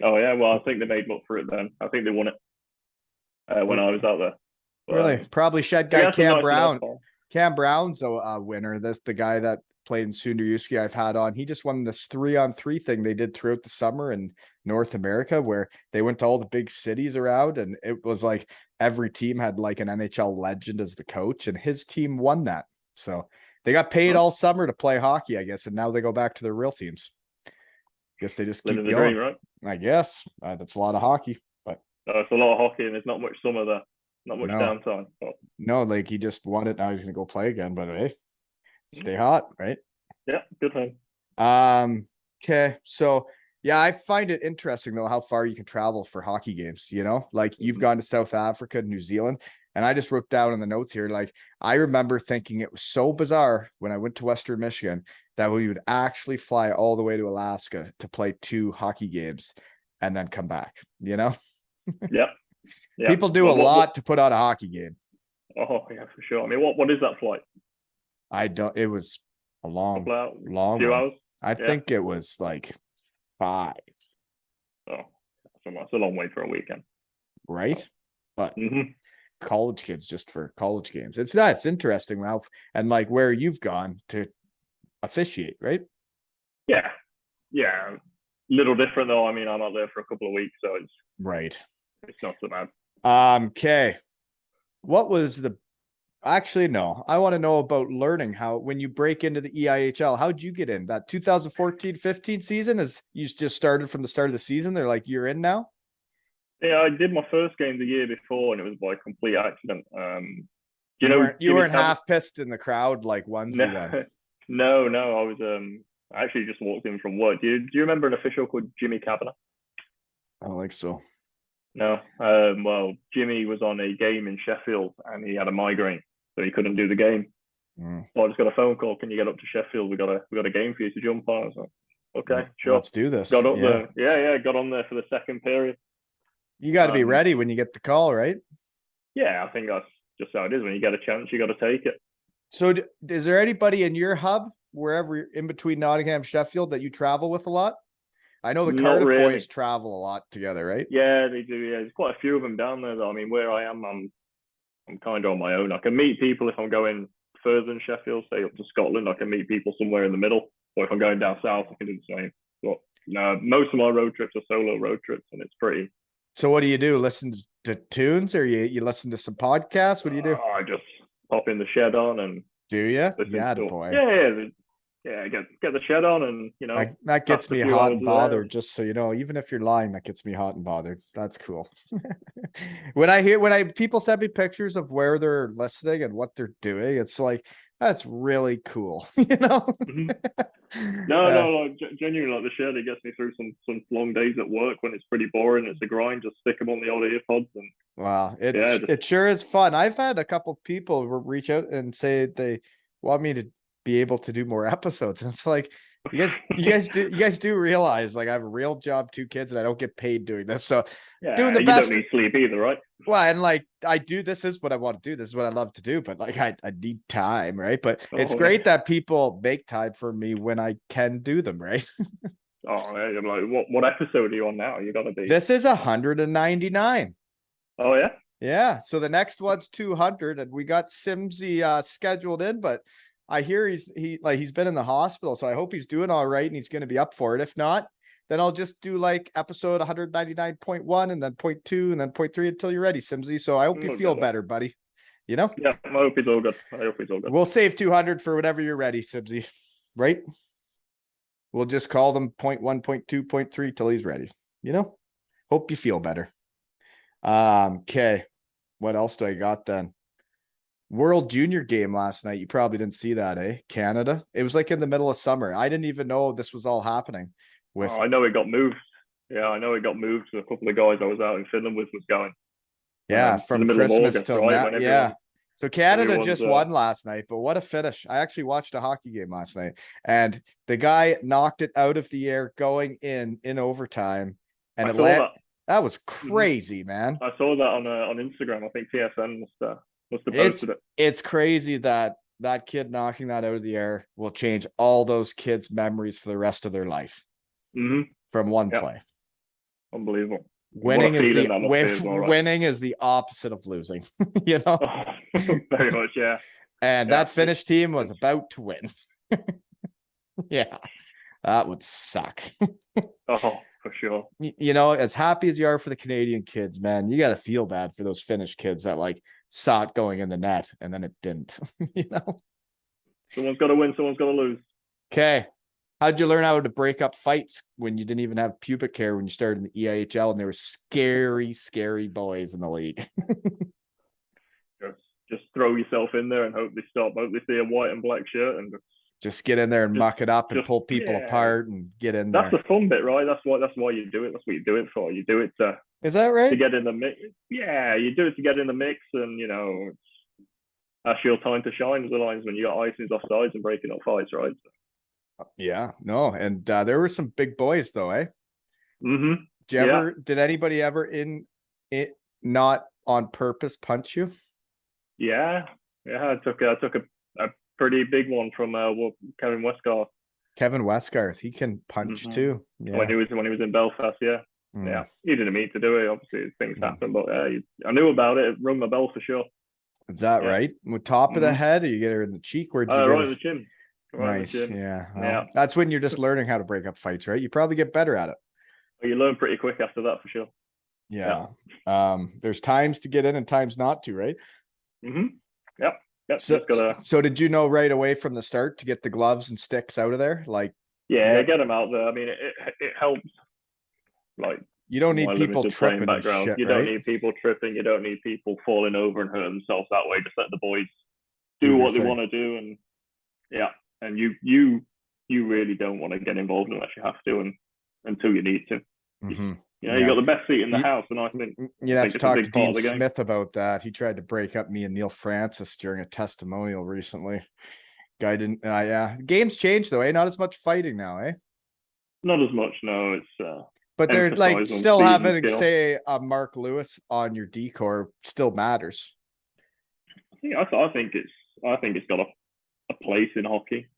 Oh yeah, well I think they made up for it then. I think they won it when I was out there. But, really, probably shed guy Cam Brown. Cam Brown's a winner. That's the guy that played in Sunderjyski I've had on. He just won this 3-on-3 thing they did throughout the summer in North America, where they went to all the big cities around, and it was like every team had like an NHL legend as the coach, and his team won that. So they got paid all summer to play hockey, I guess, and now they go back to their real teams. Guess they just keep going. Dream, right? I guess that's a lot of hockey, but it's a lot of hockey, and there's not much summer there, not much downtime. But... No, like he just won it. Now he's gonna go play again. But hey, stay hot, right? Yeah, good time. Okay, so yeah, I find it interesting though how far you can travel for hockey games. You know, like you've gone to South Africa, New Zealand, and I just wrote down in the notes here. Like I remember thinking it was so bizarre when I went to Western Michigan that we would actually fly all the way to Alaska to play 2 hockey games and then come back, you know? Yeah. People do a lot to put on a hockey game. Oh, yeah, for sure. I mean, what is that flight? It was a long, few hours? I think it was like 5. Oh, that's a long way for a weekend. Right? But Mm-hmm. college kids just for college games. It's interesting, Ralph, and like where you've gone to officiate, right? Yeah. Little different though. I mean, I'm out there for a couple of weeks, so Right. it's not so bad. Okay. What was the actually no, I want to know about learning how when you break into the EIHL, how'd you get in? That 2014-15 season is you just started from the start of the season. They're like, you're in now? Yeah, I did my first game the year before, and it was by complete accident. Do you know You Jimmy weren't half pissed in the crowd like onesie then. No. I was I actually just walked in from work. Do you remember an official called Jimmy Kavanagh? I don't think so. No. Well, Jimmy was on a game in Sheffield, and he had a migraine, so he couldn't do the game. So I just got a phone call. Can you get up to Sheffield? We got a game for you to jump on. I was like, okay, sure. Let's do this. Got up there. Yeah. Got on there for the second period. You got to be ready when you get the call, right? Yeah, I think that's just how it is. When you get a chance, you got to take it. So is there anybody in your hub, wherever you're in between Nottingham, Sheffield, that you travel with a lot? I know the Not Cardiff really. boys travel a lot together, right? Yeah, they do. Yeah, there's quite a few of them down there though. I mean, where I am, I'm kind of on my own. I can meet people if I'm going further than Sheffield, say up to Scotland. I can meet people somewhere in the middle, or if I'm going down south, I can do the same. But no, most of my road trips are solo road trips, and it's pretty. So what do? Listen to tunes, or you listen to some podcasts? What do you do? I just pop in the shed on and do you? Yeah, boy. Yeah. Get the shed on, and that gets me hot and bothered. Just so you know, even if you're lying, that gets me hot and bothered. That's cool. when people send me pictures of where they're listening and what they're doing, it's like that's really cool. Mm-hmm. No, genuinely, like the shed, it gets me through some long days at work when it's pretty boring. It's a grind. Just stick them on the old earpods and wow, it sure is fun. I've had a couple people reach out and say they want me to be able to do more episodes, and it's like you guys do realize like I have a real job, 2 kids, and I don't get paid doing this. So doing the best. You don't need sleep either, right? Well, and like I do, this is what I want to do. This is what I love to do, but like I need time, right? But it's great that people make time for me when I can do them, right? I'm like, what episode are you on now? You gotta be. This is 199. Oh yeah. Yeah. So the next one's 200, and we got Simsy scheduled in, but I hear he's been in the hospital, so I hope he's doing all right and he's going to be up for it. If not, then I'll just do like episode 199.1 and then 0.2 and then 0.3 until you're ready, Simsy. So I hope you feel better, buddy. Yeah, I hope it's all good. We'll save 200 for whenever you're ready, Simsy. Right? We'll just call them 0.1, 0.2, 0.3 till he's ready. Hope you feel better. Okay. What else do I got then? World Junior game last night. You probably didn't see that, eh? Canada. It was like in the middle of summer. I didn't even know this was all happening. I know it got moved. Yeah, I know it got moved. A couple of guys I was out in Finland with was going. Yeah, from Christmas till now. Yeah. So Canada just won last night, but what a finish. I actually watched a hockey game last night, and the guy knocked it out of the air going in overtime. And that was crazy, man. I saw that on Instagram. I think TSN must have posted it. It's crazy that kid knocking that out of the air will change all those kids' memories for the rest of their life. From one play. Unbelievable. Winning is the opposite of losing, Very much, yeah. And that Finnish team was about to win. Yeah, that would suck. Oh, for sure. As happy as you are for the Canadian kids, man, you got to feel bad for those Finnish kids that like saw it going in the net and then it didn't. Someone's got to win, someone's got to lose. Okay. How'd you learn how to break up fights when you didn't even have pubic hair when you started in the EIHL and there were scary, scary boys in the league? Just throw yourself in there and hope they stop. Hope they see a white and black shirt and just get in there and muck it up and pull people apart and get in there. That's the fun bit, right? That's why you do it. That's what you do it for. You do it to. Is that right? To get in the mix. Yeah, you do it to get in the mix, and that's your time to shine as a linesman. You got icings offsides and breaking up fights, right? Yeah, no, and there were some big boys though, eh? Did anybody ever in it not on purpose punch you? Yeah. I took a pretty big one from Kevin Westgarth. Kevin Westgarth, he can punch too. When Yeah. he was in Belfast, yeah. Mm. Yeah, he didn't mean to do it. Obviously, things Mm. happen, but I knew about it. It rung my bell for sure. Is that Yeah. right? With top of the head, or you get her in the cheek? Where'd you get Right her? in the chin. Right Nice. in the chin. Yeah. Well, Yeah. that's when you're just learning how to break up fights, right? You probably get better at it. Well, you learn pretty quick after that for sure. Yeah. There's times to get in and times not to, right? Yep. So, just gotta. So did you know right away from the start to get the gloves and sticks out of there? Like, Yeah, get them out there. I mean, it helps. Like, you don't need my people limited playing tripping and background. shit, You don't right? need people tripping. You don't need people falling over and hurting themselves that way. Just let the boys do their what they thing. want to do, and and you really don't want to get involved unless you have to, and until you need to. Mm-hmm. You got the best seat in the house, and I think you have to talk to Dean game. Smith about that. He tried to break up me and Neil Francis during a testimonial recently. Guy didn't. Yeah, game's changed though, eh? Not as much fighting now, eh? Not as much, no. It's but they're like emphasize on still speed and having, skill. say, Mark Lewis on your decor still matters. I think it's got a place in hockey.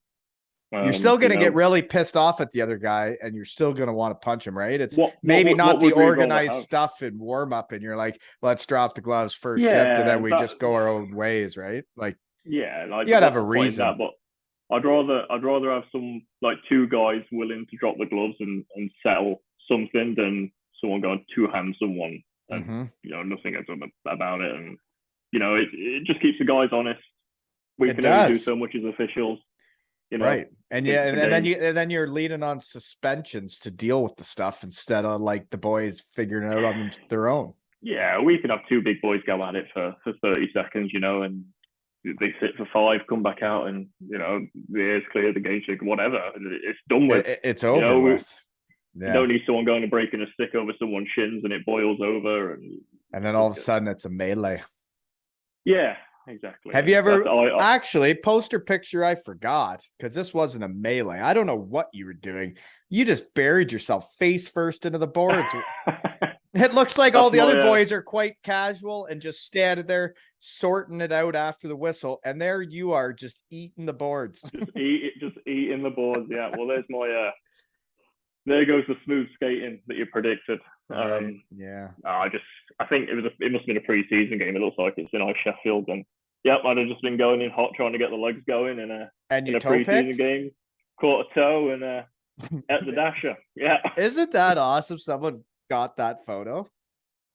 You're still going to get really pissed off at the other guy, and you're still going to want to punch him, right? It's maybe not the organized stuff in warm up, and you're like, let's drop the gloves first shift, and then we just go our own ways, right? Like, yeah, like, you gotta have a reason. That, but I'd rather have some, like, two guys willing to drop the gloves and settle something than someone going two-hand someone and nothing gets done about it, and it just keeps the guys honest. We can only do so much as officials. Right. And then you're leaning on suspensions to deal with the stuff instead of like the boys figuring it out on their own. Yeah, we could have two big boys go at it for 30 seconds, and they sit for 5, come back out, and the air's clear, the game's whatever. It's done with. It's over with. You don't need someone going to breaking a stick over someone's shins and it boils over, and then all of a sudden it's a melee. Yeah. Exactly. Have you ever actually poster picture? I forgot because this wasn't a melee. I don't know what you were doing. You just buried yourself face first into the boards. It looks like all the other boys are quite casual and just standing there sorting it out after the whistle. And there you are, just eating the boards. just eating the boards. Yeah. Well, there's my. There goes the smooth skating that you predicted. Yeah. I think it must have been a pre-season game. It looks like it's in Sheffield, and I'd have just been going in hot trying to get the legs going in a pre-season game. Caught a toe and at the dasher. Yeah. Isn't that awesome? Someone got that photo.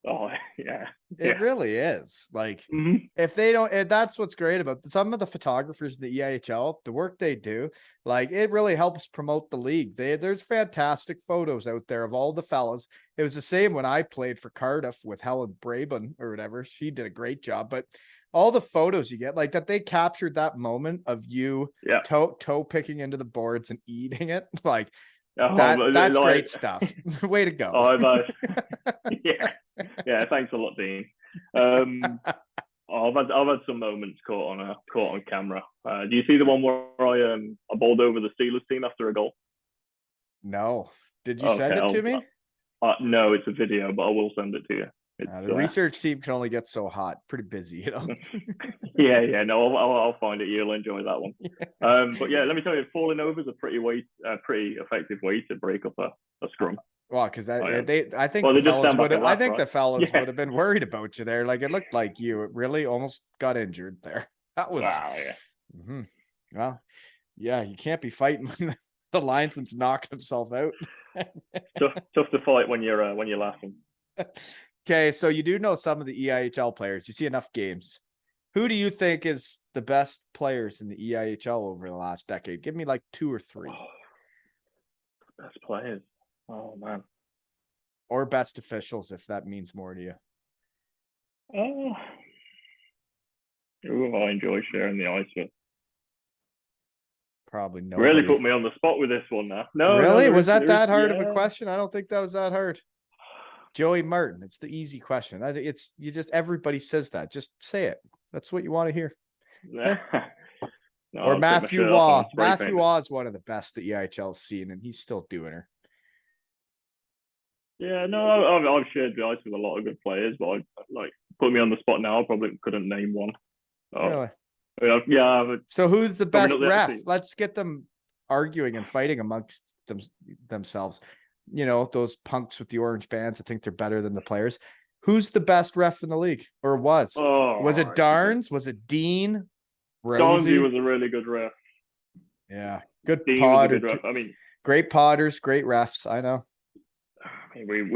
Oh yeah. It really is. Like if they don't, and that's what's great about some of the photographers in the EIHL, the work they do, like it really helps promote the league. There's fantastic photos out there of all the fellas. It was the same when I played for Cardiff with Helen Braben or whatever. She did a great job, but all the photos you get, like that, they captured that moment of you toe picking into the boards and eating it. Like that's great stuff. Way to go. Yeah, thanks a lot, Dean. I've had some moments caught on camera. Do you see the one where I bowled over the Steelers team after a goal? No. Did you send it to me? No, it's a video, but I will send it to you. The research team can only get so hot. Pretty busy, Yeah. No, I'll find it. You'll enjoy that one. But yeah, let me tell you, falling over is a pretty effective way to break up a scrum. Well, because I think the fellas would have been worried about you there. Like it looked like you really almost got injured there. That was Well, yeah, you can't be fighting when the linesman's knocking himself out. tough to fight when you're laughing. Okay, so you do know some of the EIHL players. You see enough games. Who do you think is the best players in the EIHL over the last decade? Give me like 2 or 3. Best players. Oh man. Or best officials, if that means more to you. Who I enjoy sharing the ice with? Probably no. Really put me on the spot with this one now. No, really? Was that hard of a question? I don't think that was that hard. Joey Martin. It's the easy question. I think everybody says that. Just say it. That's what you want to hear. Okay? No, or Matthew Waugh. Matthew Waugh is one of the best the EIHL's seen, and he's still doing her. Yeah, no, I've shared the ice with a lot of good players, but put me on the spot now. I probably couldn't name one. Really? Yeah. So who's the best ref? Let's get them arguing and fighting amongst themselves. You know, those punks with the orange bands that think they're better than the players. Who's the best ref in the league, or was? Oh, Was it Darns? Was it Dean? Donzi Rosie? was a really good ref. Yeah, good Dean was a Potter. good ref. I mean, great Potters, great refs. I know. I mean,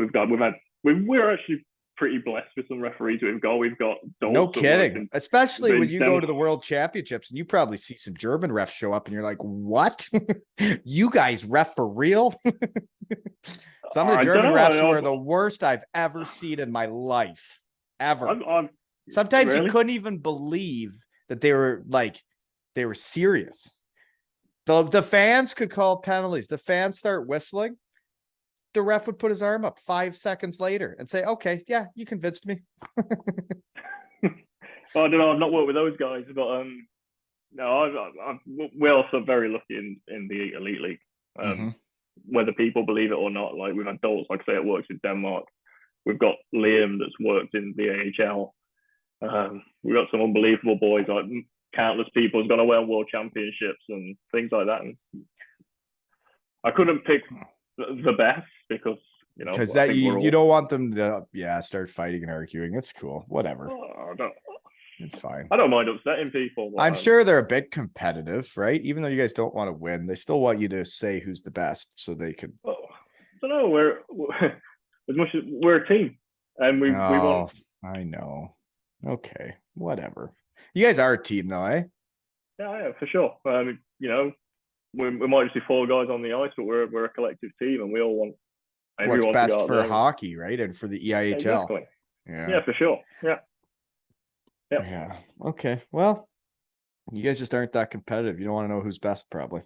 we're actually pretty blessed with some referees we've got. We've got No adults that work kidding. Especially when you go Dennis. to the World Championships and you probably see some German refs show up and you're like, what? You guys ref for real? Some of the German refs were the worst I've ever seen in my life. Ever. Sometimes really? you couldn't even believe that they were serious. The fans could call penalties. The fans start whistling. The ref would put his arm up 5 seconds later and say, okay, yeah, you convinced me. Well, I don't know. I've not worked with those guys, but no, we're also very lucky in the Elite League. Whether people believe it or not, like we've had adults, like I say, it works in Denmark. We've got Liam that's worked in the EIHL. We've got some unbelievable boys, like countless people who's gone away on world championships and things like that. And I couldn't pick the best because, you know, because that you don't want them to start fighting and arguing. It's cool. Whatever. It's fine. I don't mind upsetting people. I'm sure they're a bit competitive, right? Even though you guys don't want to win, they still want you to say who's the best so they can. I don't know. We're as much as we're a team, and we want. I know. Okay, whatever. You guys are a team, though, eh? Yeah, for sure. You know, we might just be 4 guys on the ice, but we're a collective team, and we all want. What's best for hockey, right? And for the EIHL. Exactly. Yeah, for sure. Yeah. Okay. Well, you guys just aren't that competitive. You don't want to know who's best, probably.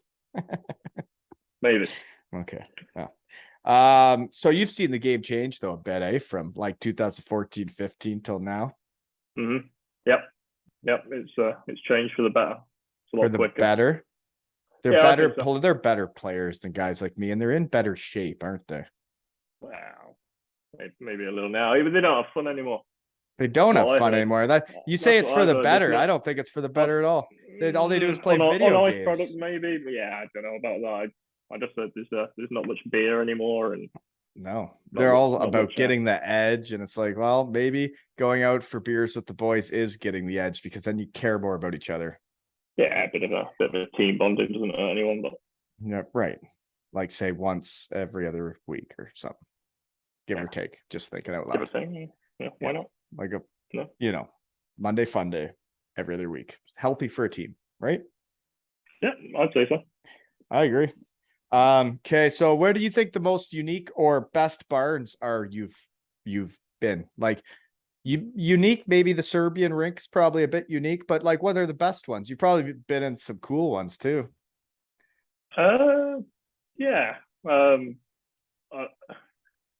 Maybe. Okay. Yeah. So you've seen the game change though a bit, eh? From like 2014, 15 till now. Yep. It's changed for the better. It's a lot quicker. Better. They're better. They're better players than guys like me, and they're in better shape, aren't they? Wow. Maybe a little now. Even they don't have fun anymore. They don't have fun anymore. That you say it's for the better. I don't think it's for the better at all. All they do is play video games. Product maybe, but yeah, I don't know about that. I just said there's not much beer anymore, and no, they're all about getting the edge, and it's like, well, maybe going out for beers with the boys is getting the edge because then you care more about each other. Yeah, a bit of a team bonding doesn't hurt anyone, but yeah, right. Like say once every other week or something, give or take. Just thinking out loud. Give or take. Yeah, why not? Like you know, Monday fun day every other week. Healthy for a team, right? Yeah, I'd say so. I agree. Okay, so where do you think the most unique or best barns are you've been? Like unique, maybe the Serbian rink's probably a bit unique, but like what are the best ones? You've probably been in some cool ones too. Yeah.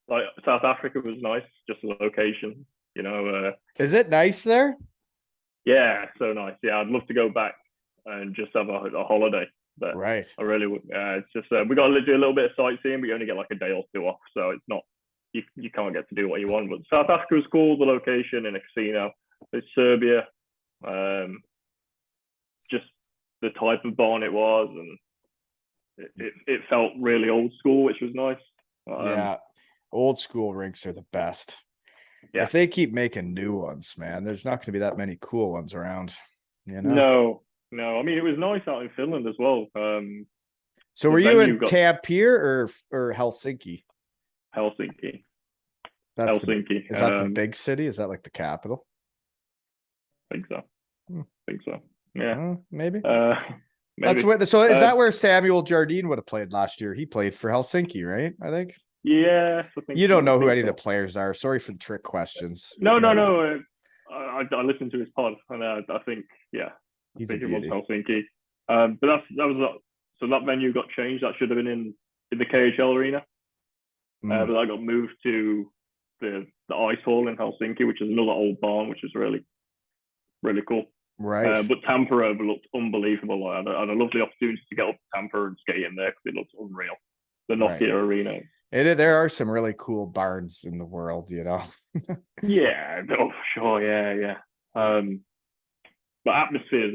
Like South Africa was nice, just the location. You know, is it nice there? Yeah, so nice. Yeah, I'd love to go back and just have a holiday. But right, I really would. It's just we got to do a little bit of sightseeing, but you only get like a day or 2 off, so it's not you can't get to do what you want. But South Africa was cool, the location in a casino. It's Serbia, just the type of barn it was, and it felt really old school, which was nice. Yeah, old school rinks are the best. Yeah. If they keep making new ones, man, there's not going to be that many cool ones around. You know? No. I mean, it was nice out in Finland as well. So were you in Tampere or Helsinki? Helsinki. That's Helsinki. Is that the big city? Is that like the capital? I think so. Yeah. Maybe. Maybe. That's where. So is that where Samuel Jardine would have played last year? He played for Helsinki, right? I think. Yeah. You don't know who any of the players are. Sorry for the trick questions. No. I listened to his pod, and I think he's it was Helsinki. But that venue got changed. That should have been in the KHL arena, but that got moved to the ice hall in Helsinki, which is another old barn, which is really, really cool. Right. But Tampere looked unbelievable. I had a lovely opportunity to get up to Tampere and skate in there because it looks unreal. The Nokia Arena. There are some really cool barns in the world, you know. Yeah, for sure. Yeah. But atmosphere is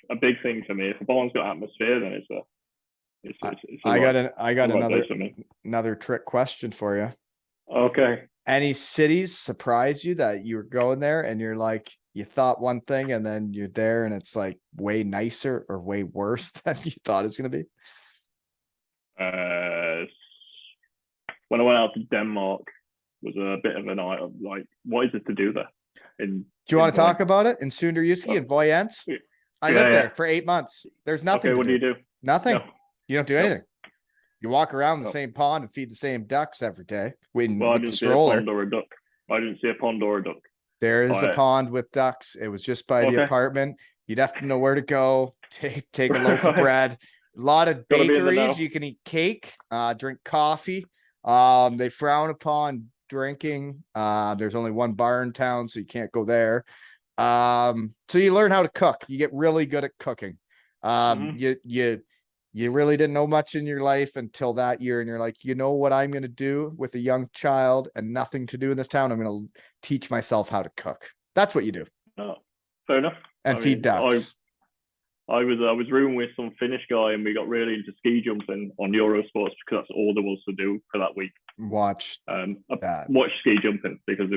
a big thing for me. If a barn's got atmosphere, then It's I got the right place for me. another trick question for you. Okay. Any cities surprise you that you were going there and you're like, you thought one thing and then you're there and it's like way nicer or way worse than you thought it was going to be? When I went out to Denmark, was a bit of an eye of like, what is it to do there? Do you want to talk about it in Sunderjyski and Voyant? I lived there for 8 months. There's nothing. Okay, what do you do? Nothing. No. You don't do anything. You walk around the same pond and feed the same ducks every day. With I the didn't stroller. see a pond or a duck. I didn't see a pond or a duck. There is a pond with ducks. It was just by the apartment. You'd have to know where to go. Take a loaf of bread. A lot of bakeries. You can eat cake, drink coffee. They frown upon drinking. There's only one bar in town, so you can't go there. So you learn how to cook. You get really good at cooking. You really didn't know much in your life until that year, and you're like, you know what I'm going to do with a young child and nothing to do in this town? I'm going to teach myself how to cook. That's what you do. Oh, fair enough. And feed ducks. I was rooming with some Finnish guy, and we got really into ski jumping on Eurosports because that's all there was to do for that week. Watch ski jumping because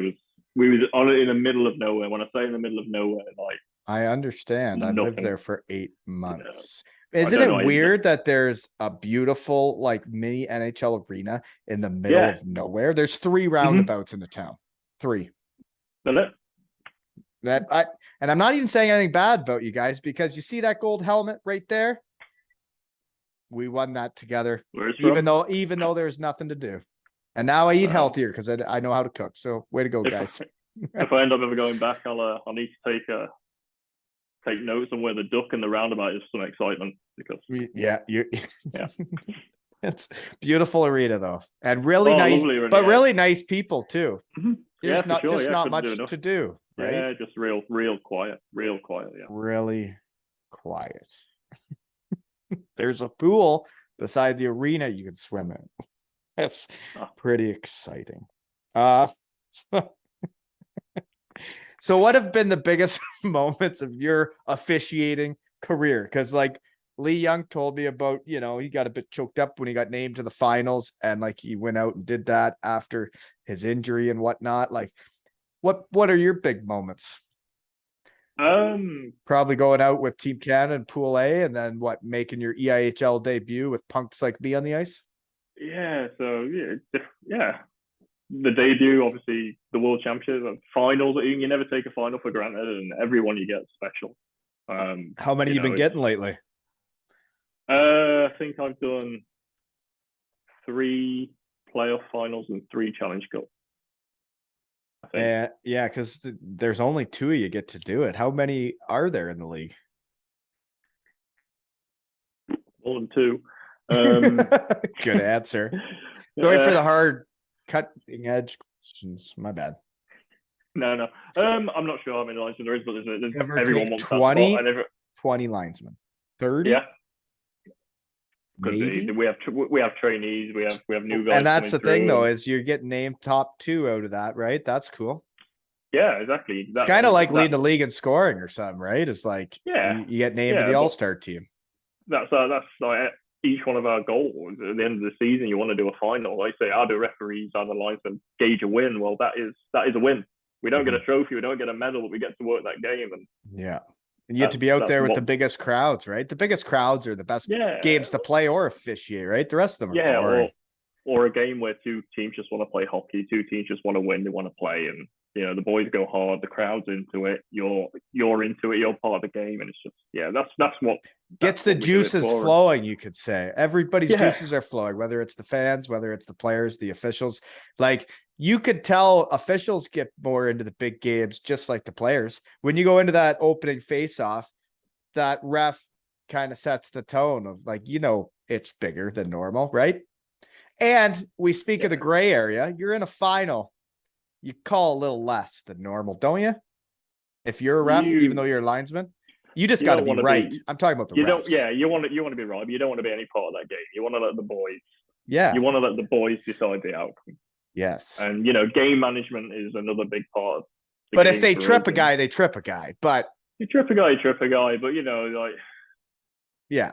we was on it in the middle of nowhere. When I say in the middle of nowhere, like I understand. I lived there for 8 months. Yeah. Isn't it weird that there's a beautiful like mini NHL arena in the middle of nowhere? There's 3 roundabouts in the town. 3. And I'm not even saying anything bad about you guys because you see that gold helmet right there? We won that together. Even though there's nothing to do. And now I eat healthier because I know how to cook. So way to go, guys. If I end up ever going back, I'll need to take notes on where the duck and the roundabout is for some excitement because it's beautiful arena though, and really nice, arena, but really nice people too. There's not much to do, right? Yeah, just real quiet, yeah. Really quiet. There's a pool beside the arena you can swim in. That's pretty exciting. So what have been the biggest moments of your officiating career? Because like Lee Young told me about, he got a bit choked up when he got named to the finals and like he went out and did that after his injury and whatnot. Like what are your big moments? Probably going out with Team Canada in Pool A and then making your EIHL debut with punks like me on the ice? Yeah, so the debut, obviously the World Championship, finals. You never take a final for granted, and everyone you get is special. How many you been getting lately? I think I've done 3 playoff finals and 3 Challenge Cups. Yeah, because there's only 2 of you get to do it. How many are there in the league? More than 2. Good answer. Sorry for the hard cutting edge questions. My bad. No. I'm not sure how many linesmen there is, but there's everyone wants 20, 20 linesmen. 30? Yeah. Maybe. We have trainees, we have new guys. And that's the thing though, is you're getting named top 2 out of that, right? That's cool. Yeah, exactly. It's kind of like leading the league in scoring or something, right? It's like you get named to the All-Star team. That's like each one of our goals. At the end of the season, you want to do a final. Like say, are the referees, are the linesmen gauge a win? Well, that is a win. We don't get a trophy, we don't get a medal, but we get to work that game. And and you get to be out there with the biggest crowds, right? The biggest crowds are the best games to play or officiate, right? The rest of them are boring. Or a game where 2 teams just want to play hockey, 2 teams just want to win, they want to play, and the boys go hard, the crowd's into it, you're into it, you're part of the game, and it's just that's what gets the juices flowing, you could say. Everybody's juices are flowing, whether it's the fans, whether it's the players, the officials. Like you could tell officials get more into the big games just like the players. When you go into that opening face-off, that ref kind of sets the tone of like, it's bigger than normal, right? And we speak of the gray area. You're in a final. You call a little less than normal, don't you? If you're a ref, even though you're a linesman, you just got to be right. I'm talking about the refs. You want to be right, but you don't want to be any part of that game. You want to let the boys. Yeah. You want to let the boys decide the outcome. Yes. And game management is another big part of the But if they trip a guy, they trip a guy. But you trip a guy, But yeah.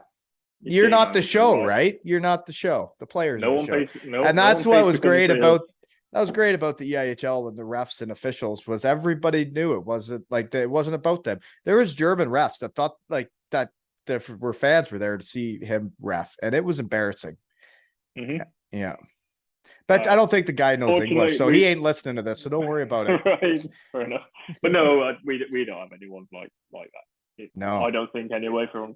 you're team not the manager, show, right? You're not the show. The players No are one the show. pays. No, And no that's one what pays was to come and great see about us. that was great about the EIHL and the refs and officials was everybody knew it wasn't like it wasn't about them. There was German refs that thought like that were fans were there to see him ref, and it was embarrassing. Mhm. Yeah. But I don't think the guy knows English, so Fortunately, he ain't listening to this, so don't worry about it. Right, fair enough. But no, we don't have anyone like that. No. I don't think anyway. From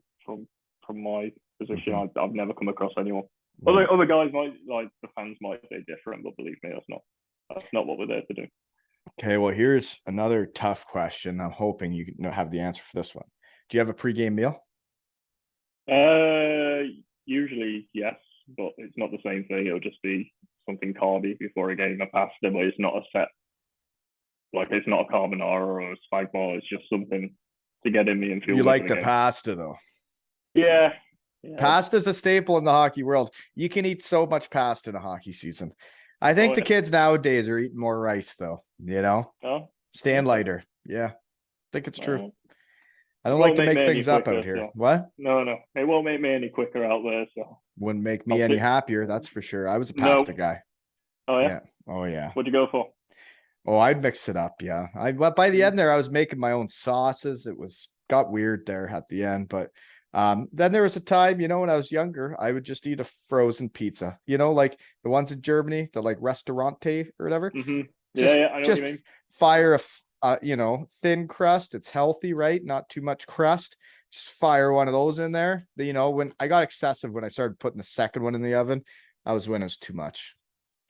my position, Mhm. I've never come across anyone. No. Other guys might like the fans might say different, but believe me, that's not what we're there to do. Okay, well, here's another tough question. I'm hoping you have the answer for this one. Do you have a pregame meal? Usually yes, but it's not the same thing. It'll just be something carby before a game, a pasta, but it's not a set. Like it's not a carbonara or a spag bol. It's just something to get in me and feel. You good like for the game. pasta though? Yeah. Pasta's a staple in the hockey world. You can eat so much pasta in a hockey season. I think the kids nowadays are eating more rice though, staying lighter. Yeah. I think it's true. I don't like to make things up out here. What? No. It won't make me any quicker out there, so wouldn't make me any happier, that's for sure. I was a pasta guy. Oh yeah? Oh yeah. What'd you go for? Oh, I'd mix it up, yeah. By the end there, I was making my own sauces. It got weird there at the end, but then there was a time, when I was younger, I would just eat a frozen pizza, like the ones in Germany, the like restaurante or whatever. Mm-hmm. Yeah, I know what you mean. Fire a thin crust. It's healthy, right? Not too much crust. Just fire one of those in there. When I got excessive when I started putting the second one in the oven, I was when it was too much.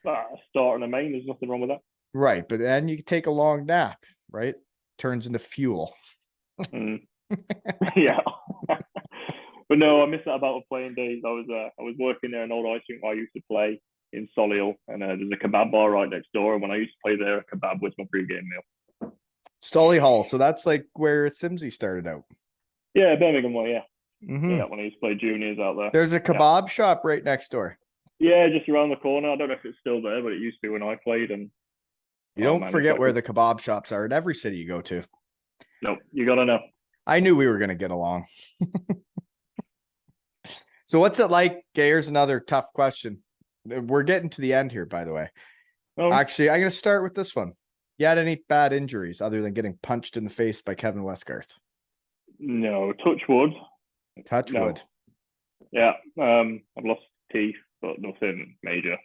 Start and a main, there's nothing wrong with that. Right, but then you take a long nap, right? Turns into fuel. Yeah. But no, I miss that about playing days. I was working there in old ice rink. I used to play in Solihull, and there's a kebab bar right next door. And when I used to play there, a kebab was my pre-game meal. Solihull, so that's like where Simsy started out. Yeah, Birmingham way, yeah. Mm-hmm. Yeah, when I used to play juniors out there. There's a kebab shop right next door. Yeah, just around the corner. I don't know if it's still there, but it used to be when I played. And you don't forget where the kebab shops are in every city you go to. Nope, you gotta know. I knew we were gonna get along. So what's it like? Here's another tough question. We're getting to the end here, by the way. Oh. Actually, I'm gonna start with this one. You had any bad injuries other than getting punched in the face by Kevin Westgarth? No, touch wood. Touch wood. Yeah, I've lost teeth, but nothing major.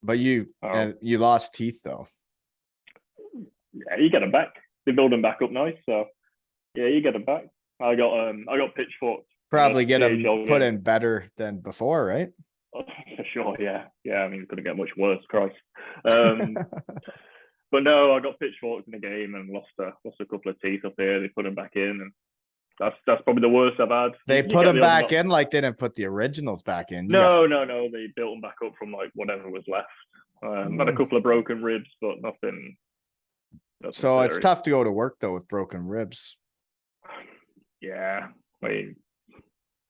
But you lost teeth though. Yeah, you get them back. They build them back up nice, so yeah, you get them back. I got pitchforked. Probably get them put in better than before, right? Oh, for sure, yeah. I mean, it couldn't get much worse, Christ. But no, I got pitchforked in the game and lost a couple of teeth up here. They put them back in, and that's probably the worst I've had. They put them back in, like they didn't put the originals back in. No. They built them back up from like whatever was left. Had a couple of broken ribs, but nothing. So it's tough to go to work though with broken ribs. Yeah, I mean,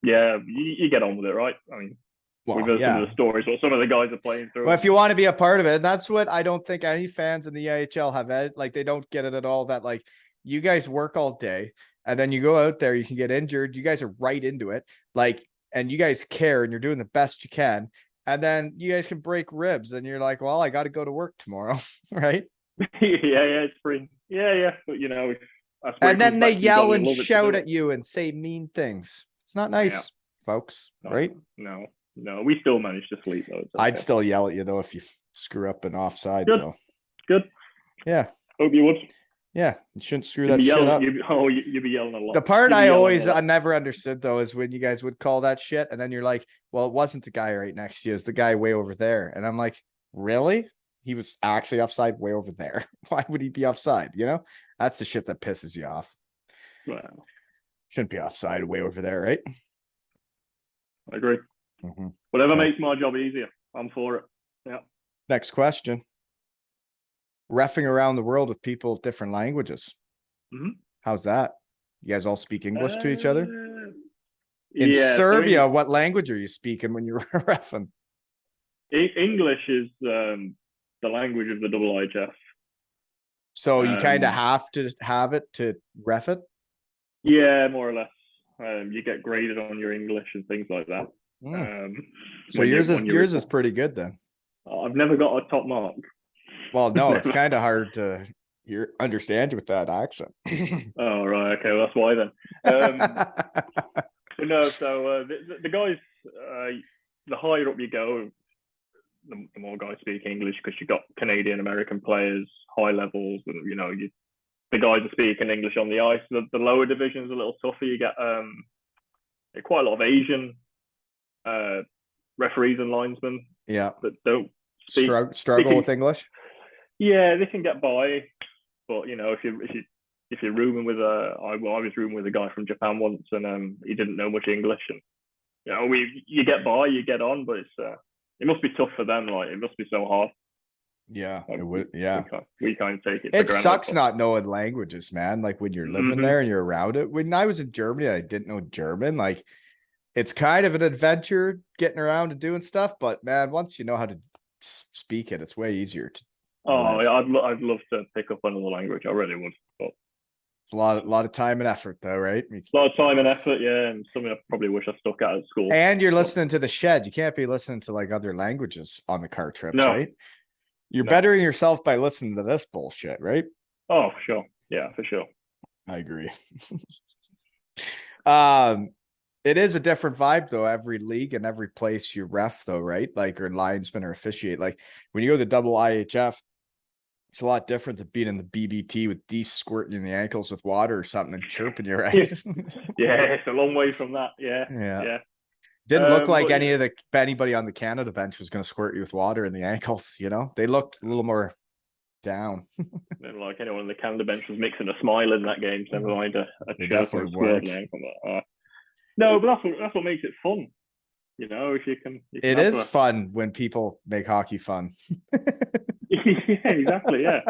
yeah, you get on with it, right? I mean, we've heard some of the stories what some of the guys are playing through. Well, if you want to be a part of it, and that's what I don't think any fans in the EIHL have like they don't get it at all. That like you guys work all day and then you go out there, you can get injured. You guys are right into it, like, and you guys care and you're doing the best you can. And then you guys can break ribs, and you're like, well, I got to go to work tomorrow, right? Yeah, it's free. Yeah, but and then they yell and shout at you and say mean things. It's not nice, folks, right? No, we still manage to sleep though. I'd still yell at you though if you screw up an offside. Good. Though. Good. Yeah. Hope you would. Yeah, you shouldn't screw that shit up. You'd be yelling a lot. The part I never understood though is when you guys would call that shit, and then you're like, "Well, it wasn't the guy right next to you; it's the guy way over there." And I'm like, "Really? He was actually offside way over there. Why would he be offside? That's the shit that pisses you off. Well, shouldn't be offside way over there, right?" I agree. Mm-hmm. Whatever makes my job easier, I'm for it. Yeah. Next question. Reffing around the world with people with different languages. Mm-hmm. How's that? You guys all speak English to each other? In Serbia, what language are you speaking when you're reffing? English is the language of the EIHL. So you kind of have to have it to ref it? Yeah, more or less. You get graded on your English and things like that. So yours is pretty good then. I've never got a top mark. Well, no, it's kind of hard to understand you with that accent. Oh, right. Okay. Well, that's why then. No, so the guys, the higher up you go, the more guys speak English because you've got Canadian American players, high levels, and the guys are speaking English on the ice. The lower division is a little tougher. You get quite a lot of Asian referees and linesmen. Yeah, that don't struggle with English. Yeah, they can get by, but if you're rooming with I was rooming with a guy from Japan once, and he didn't know much English, and you get by, you get on, but it must be tough for them. Like, it must be so hard. Yeah, it would. Yeah, we can't take it. It sucks not knowing languages, man. Like when you're living there and you're around it. When I was in Germany, I didn't know German. Like, it's kind of an adventure getting around and doing stuff, but man, once you know how to speak it, it's way easier to. Yeah, I'd love to pick up another language. I really would. But it's a lot of time and effort, though, right? A lot of time and effort, yeah, and something I probably wish I stuck at school. And you're listening to the shed. You can't be listening to like other languages on the car trips, right? You're bettering yourself by listening to this bullshit, right? Oh, for sure. Yeah, for sure. I agree. It is a different vibe though, every league and every place you ref though, right? Like, or linesman or officiate. Like when you go to the double IHF, it's a lot different than being in the BBT with D squirting in the ankles with water or something and chirping you, right? Yeah, it's a long way from that. Yeah. Didn't look like anybody on the Canada bench was going to squirt you with water in the ankles. They looked a little more down. Like anyone on the Canada bench was mixing a smile in that game. So never mind a definitely weren't. No, but that's what makes it fun. If you can. It is fun when people make hockey fun. Yeah, exactly. Yeah.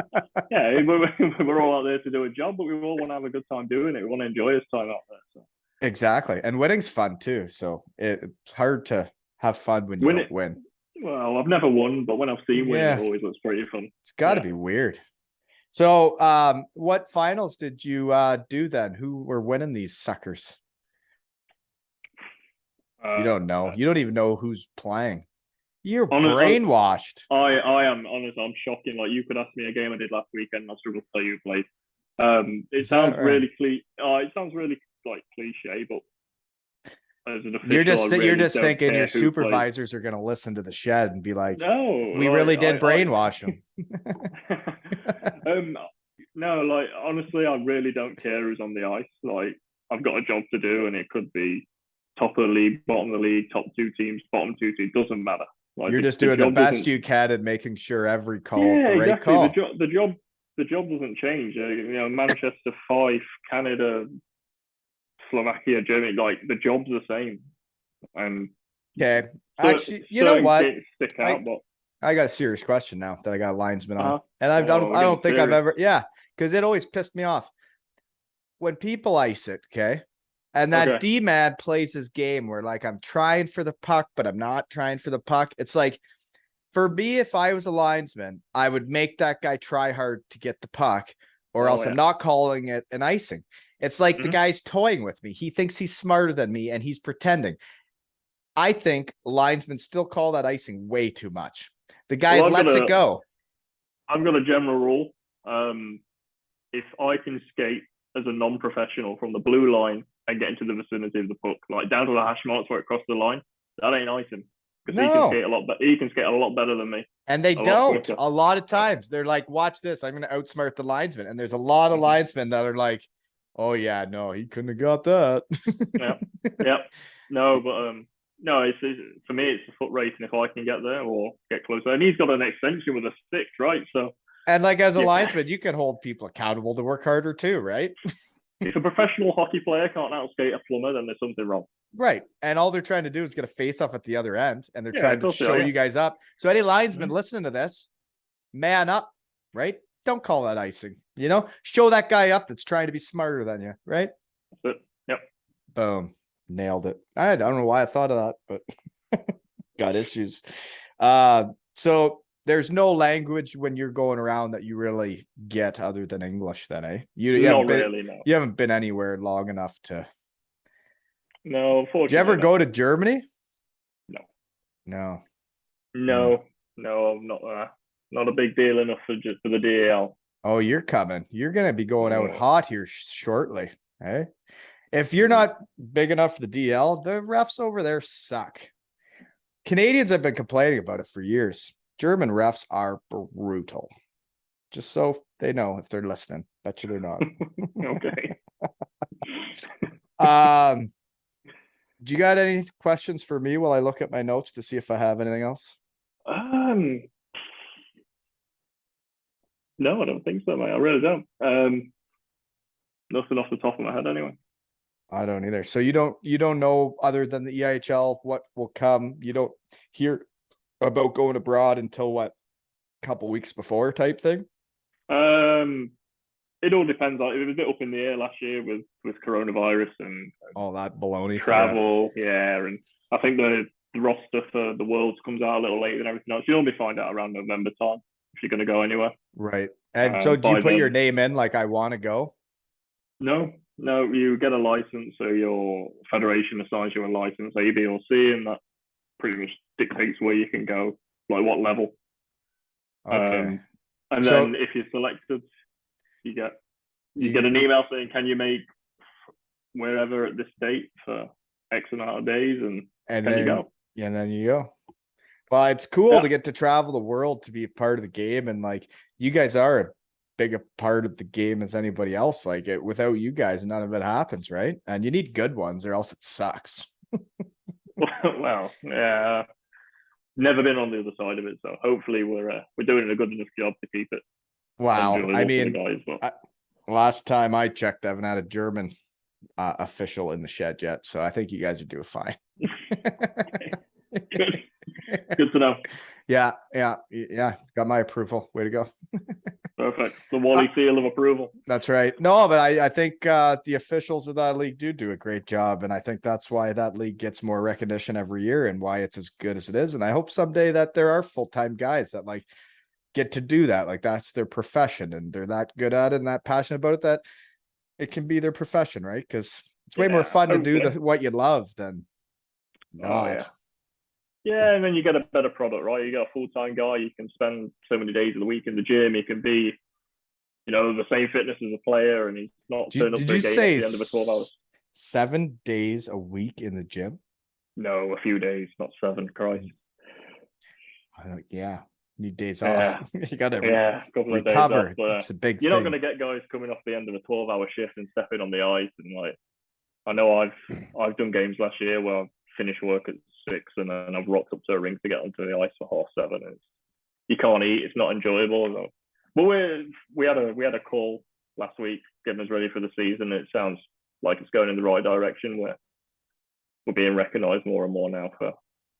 We're all out there to do a job, but we all want to have a good time doing it. We want to enjoy this time out there. So. Exactly. And winning's fun too. So it's hard to have fun when you don't win. Well, I've never won, but when I've seen winning, it always looks pretty fun. It's got to be weird. So what finals did you do then? Who were winning these suckers? You don't know. You don't even know who's playing. You're brainwashed. I am honest. I'm shocking. Like, you could ask me a game I did last weekend, and I struggle to tell you who played. It sounds really it sounds really like cliche, but as an official, you're just thinking your supervisors are going to listen to the shed and be like, "No, we really did brainwash them." No, like, honestly, I really don't care who's on the ice. Like, I've got a job to do, and it could be top of the league, bottom of the league, top two teams, bottom two teams. Doesn't matter. Like, you're just doing the best you can and making sure every call is the right call. The job doesn't change. Manchester, Fife, Canada, Slovakia, Germany, like, the job's the same. And okay, actually, you know what? Stick out, but I got a serious question now that I got a linesman on, and I don't think I've ever, because it always pissed me off when people ice it. Okay. And that D-man plays his game where, like, I'm trying for the puck, but I'm not trying for the puck. It's like, for me, if I was a linesman, I would make that guy try hard to get the puck, or else I'm not calling it an icing. It's like the guy's toying with me. He thinks he's smarter than me, and he's pretending. I think linesmen still call that icing way too much. The guy lets it go. I've got a general rule. If I can skate as a non-professional from the blue line and get into the vicinity of the puck, like down to the hash marks where it crosses the line, that ain't icing. Because he can skate a lot. He can skate a lot better than me. And they don't. A lot of times they're like, "Watch this! I'm going to outsmart the linesman." And there's a lot of linesmen that are like, "Oh yeah, no, he couldn't have got that." Yeah. No, but no, it's for me, it's a foot race, and if I can get there or get closer, and he's got an extension with a stick, right? So, and like, as a linesman, you can hold people accountable to work harder too, right? If a professional hockey player can't outskate a plumber, then there's something wrong. Right. And all they're trying to do is get a face off at the other end, and they're trying to show you guys up. So any linesman listening to this, man up, right? Don't call that icing. Show that guy up that's trying to be smarter than you, right? That's it. Yep. Boom. Nailed it. I don't know why I thought of that, but got issues. So there's no language when you're going around that you really get other than English then, eh? You haven't been anywhere long enough to No, Did you unfortunately. ever not. go to Germany? No. No. No, no, I'm not. Not a big deal enough for just for the DAL. Oh, you're coming. You're gonna be going out Oh. hot here shortly. Hey, if you're not big enough for the DL, the refs over there suck. Canadians have been complaining about it for years. German refs are brutal. Just so they know if they're listening. Bet you they're not. Okay. Do you got any questions for me while I look at my notes to see if I have anything else? No, I don't think so, mate. I really don't. Nothing off the top of my head, anyway. I don't either. So you don't know other than the EIHL what will come. You don't hear about going abroad until what, couple weeks before type thing. It all depends on. It was a bit up in the air last year with coronavirus and All that baloney. travel. Yeah, and I think the roster for the Worlds comes out a little later than everything else. You normally find out around November time if you're going to go anywhere. Right. And so do you put your name in like I want to go? No, you get a license, so your federation assigns you a license, A, B, or C, and that pretty much dictates where you can go, like what level. Okay. And So- then if you're selected, you get an email saying, can you make wherever at this date for X amount of days, and can then you go? Yeah, and then you go. Well, it's cool Yeah. to get to travel the world to be a part of the game, and like you guys are a big a part of the game as anybody else. Like it without you guys, none of it happens, right? And you need good ones, or else it sucks. Well, yeah, never been on the other side of it, so hopefully we're doing a good enough job to keep it Wow. enjoyable I for the mean, guys. But last time I checked, I haven't had a German official in the shed yet, so I think you guys are doing fine. good to know. Yeah. Got my approval. Way to go. Perfect. The Wally seal of approval. That's right. No, but I think the officials of that league do a great job. And I think that's why that league gets more recognition every year and why it's as good as it is. And I hope someday that there are full-time guys that like get to do that. Like that's their profession and they're that good at it and that passionate about it that it can be their profession, right? Because it's way more fun to do what you love than not. Yeah, and then you get a better product, right? You got a full-time guy, you can spend so many days of the week in the gym, he can be, the same fitness as a player, and he's not turning up to a game at the end of a 12 hours. 7 days a week in the gym? No, a few days, not 7, Christ. Yeah. Need days off. You gotta a couple of recover. Days off, but, it's a big you're thing. not going to get guys coming off the end of a 12-hour shift and stepping on the ice, and like, I know I've done games last year where I've finished work at 6 and then I've rocked up to a rink to get onto the ice for 7:30. You can't eat, it's not enjoyable. So. But we had a call last week getting us ready for the season. It sounds like it's going in the right direction. We're being recognised more and more now for.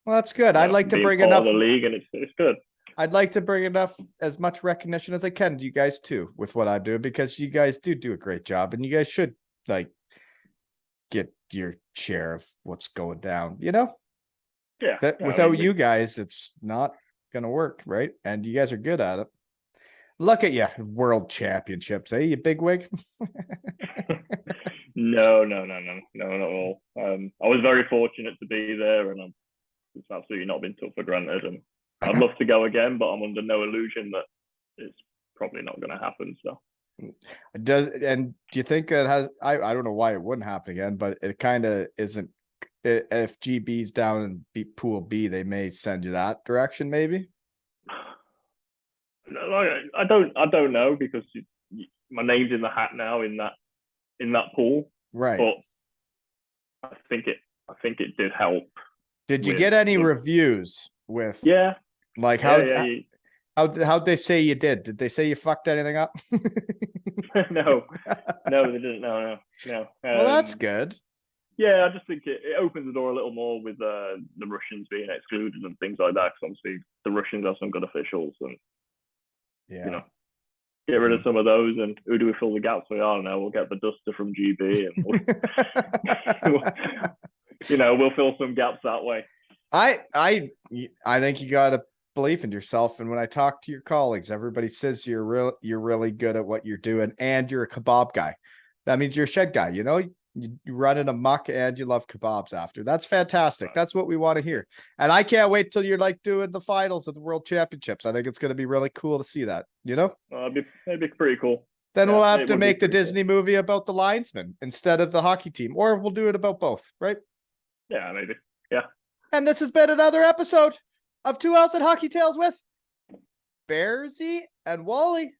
Well, that's good. I'd like to bring part enough of the league, and it's good. I'd like to bring enough as much recognition as I can to you guys too with what I'm doing because you guys do a great job and you guys should like get your share of what's going down. Yeah. Without you guys, it's not gonna work, right? And you guys are good at it. Look at you, world championships, eh? You bigwig. No, not at all. I was very fortunate to be there, and it's absolutely not been took for granted. And I'd love to go again, but I'm under no illusion that it's probably not going to happen. So, do you think it has? I don't know why it wouldn't happen again, but it kind of isn't. If GB's down in Pool B, they may send you that direction, maybe. I don't know because my name's in the hat now in that pool, right? But I think it did help. Did you get any reviews with? Yeah. Like how'd they say you did? Did they say you fucked anything up? No, they didn't. No. Well, that's good. Yeah, I just think it opens the door a little more with the Russians being excluded and things like that. Because obviously the Russians have some good officials, and get rid of some of those. And who do we fill the gaps with? I don't know. We'll get the Duster from GB, and we'll fill some gaps that way. I think you got to believe in yourself. And when I talk to your colleagues, everybody says you're really good at what you're doing, and you're a kebab guy. That means you're a shed guy. You run in amok and you love kebabs after. That's fantastic. Right. That's what we want to hear. And I can't wait till you're like doing the finals of the World Championships. I think it's going to be really cool to see that, you know? It'd be pretty cool. Then Yeah, we'll have it to would be make the pretty cool. Disney movie about the linesman instead of the hockey team, or we'll do it about both, right? Yeah, maybe. Yeah. And this has been another episode of 2 Outs and Hockey Tales with Bearsy and Wally.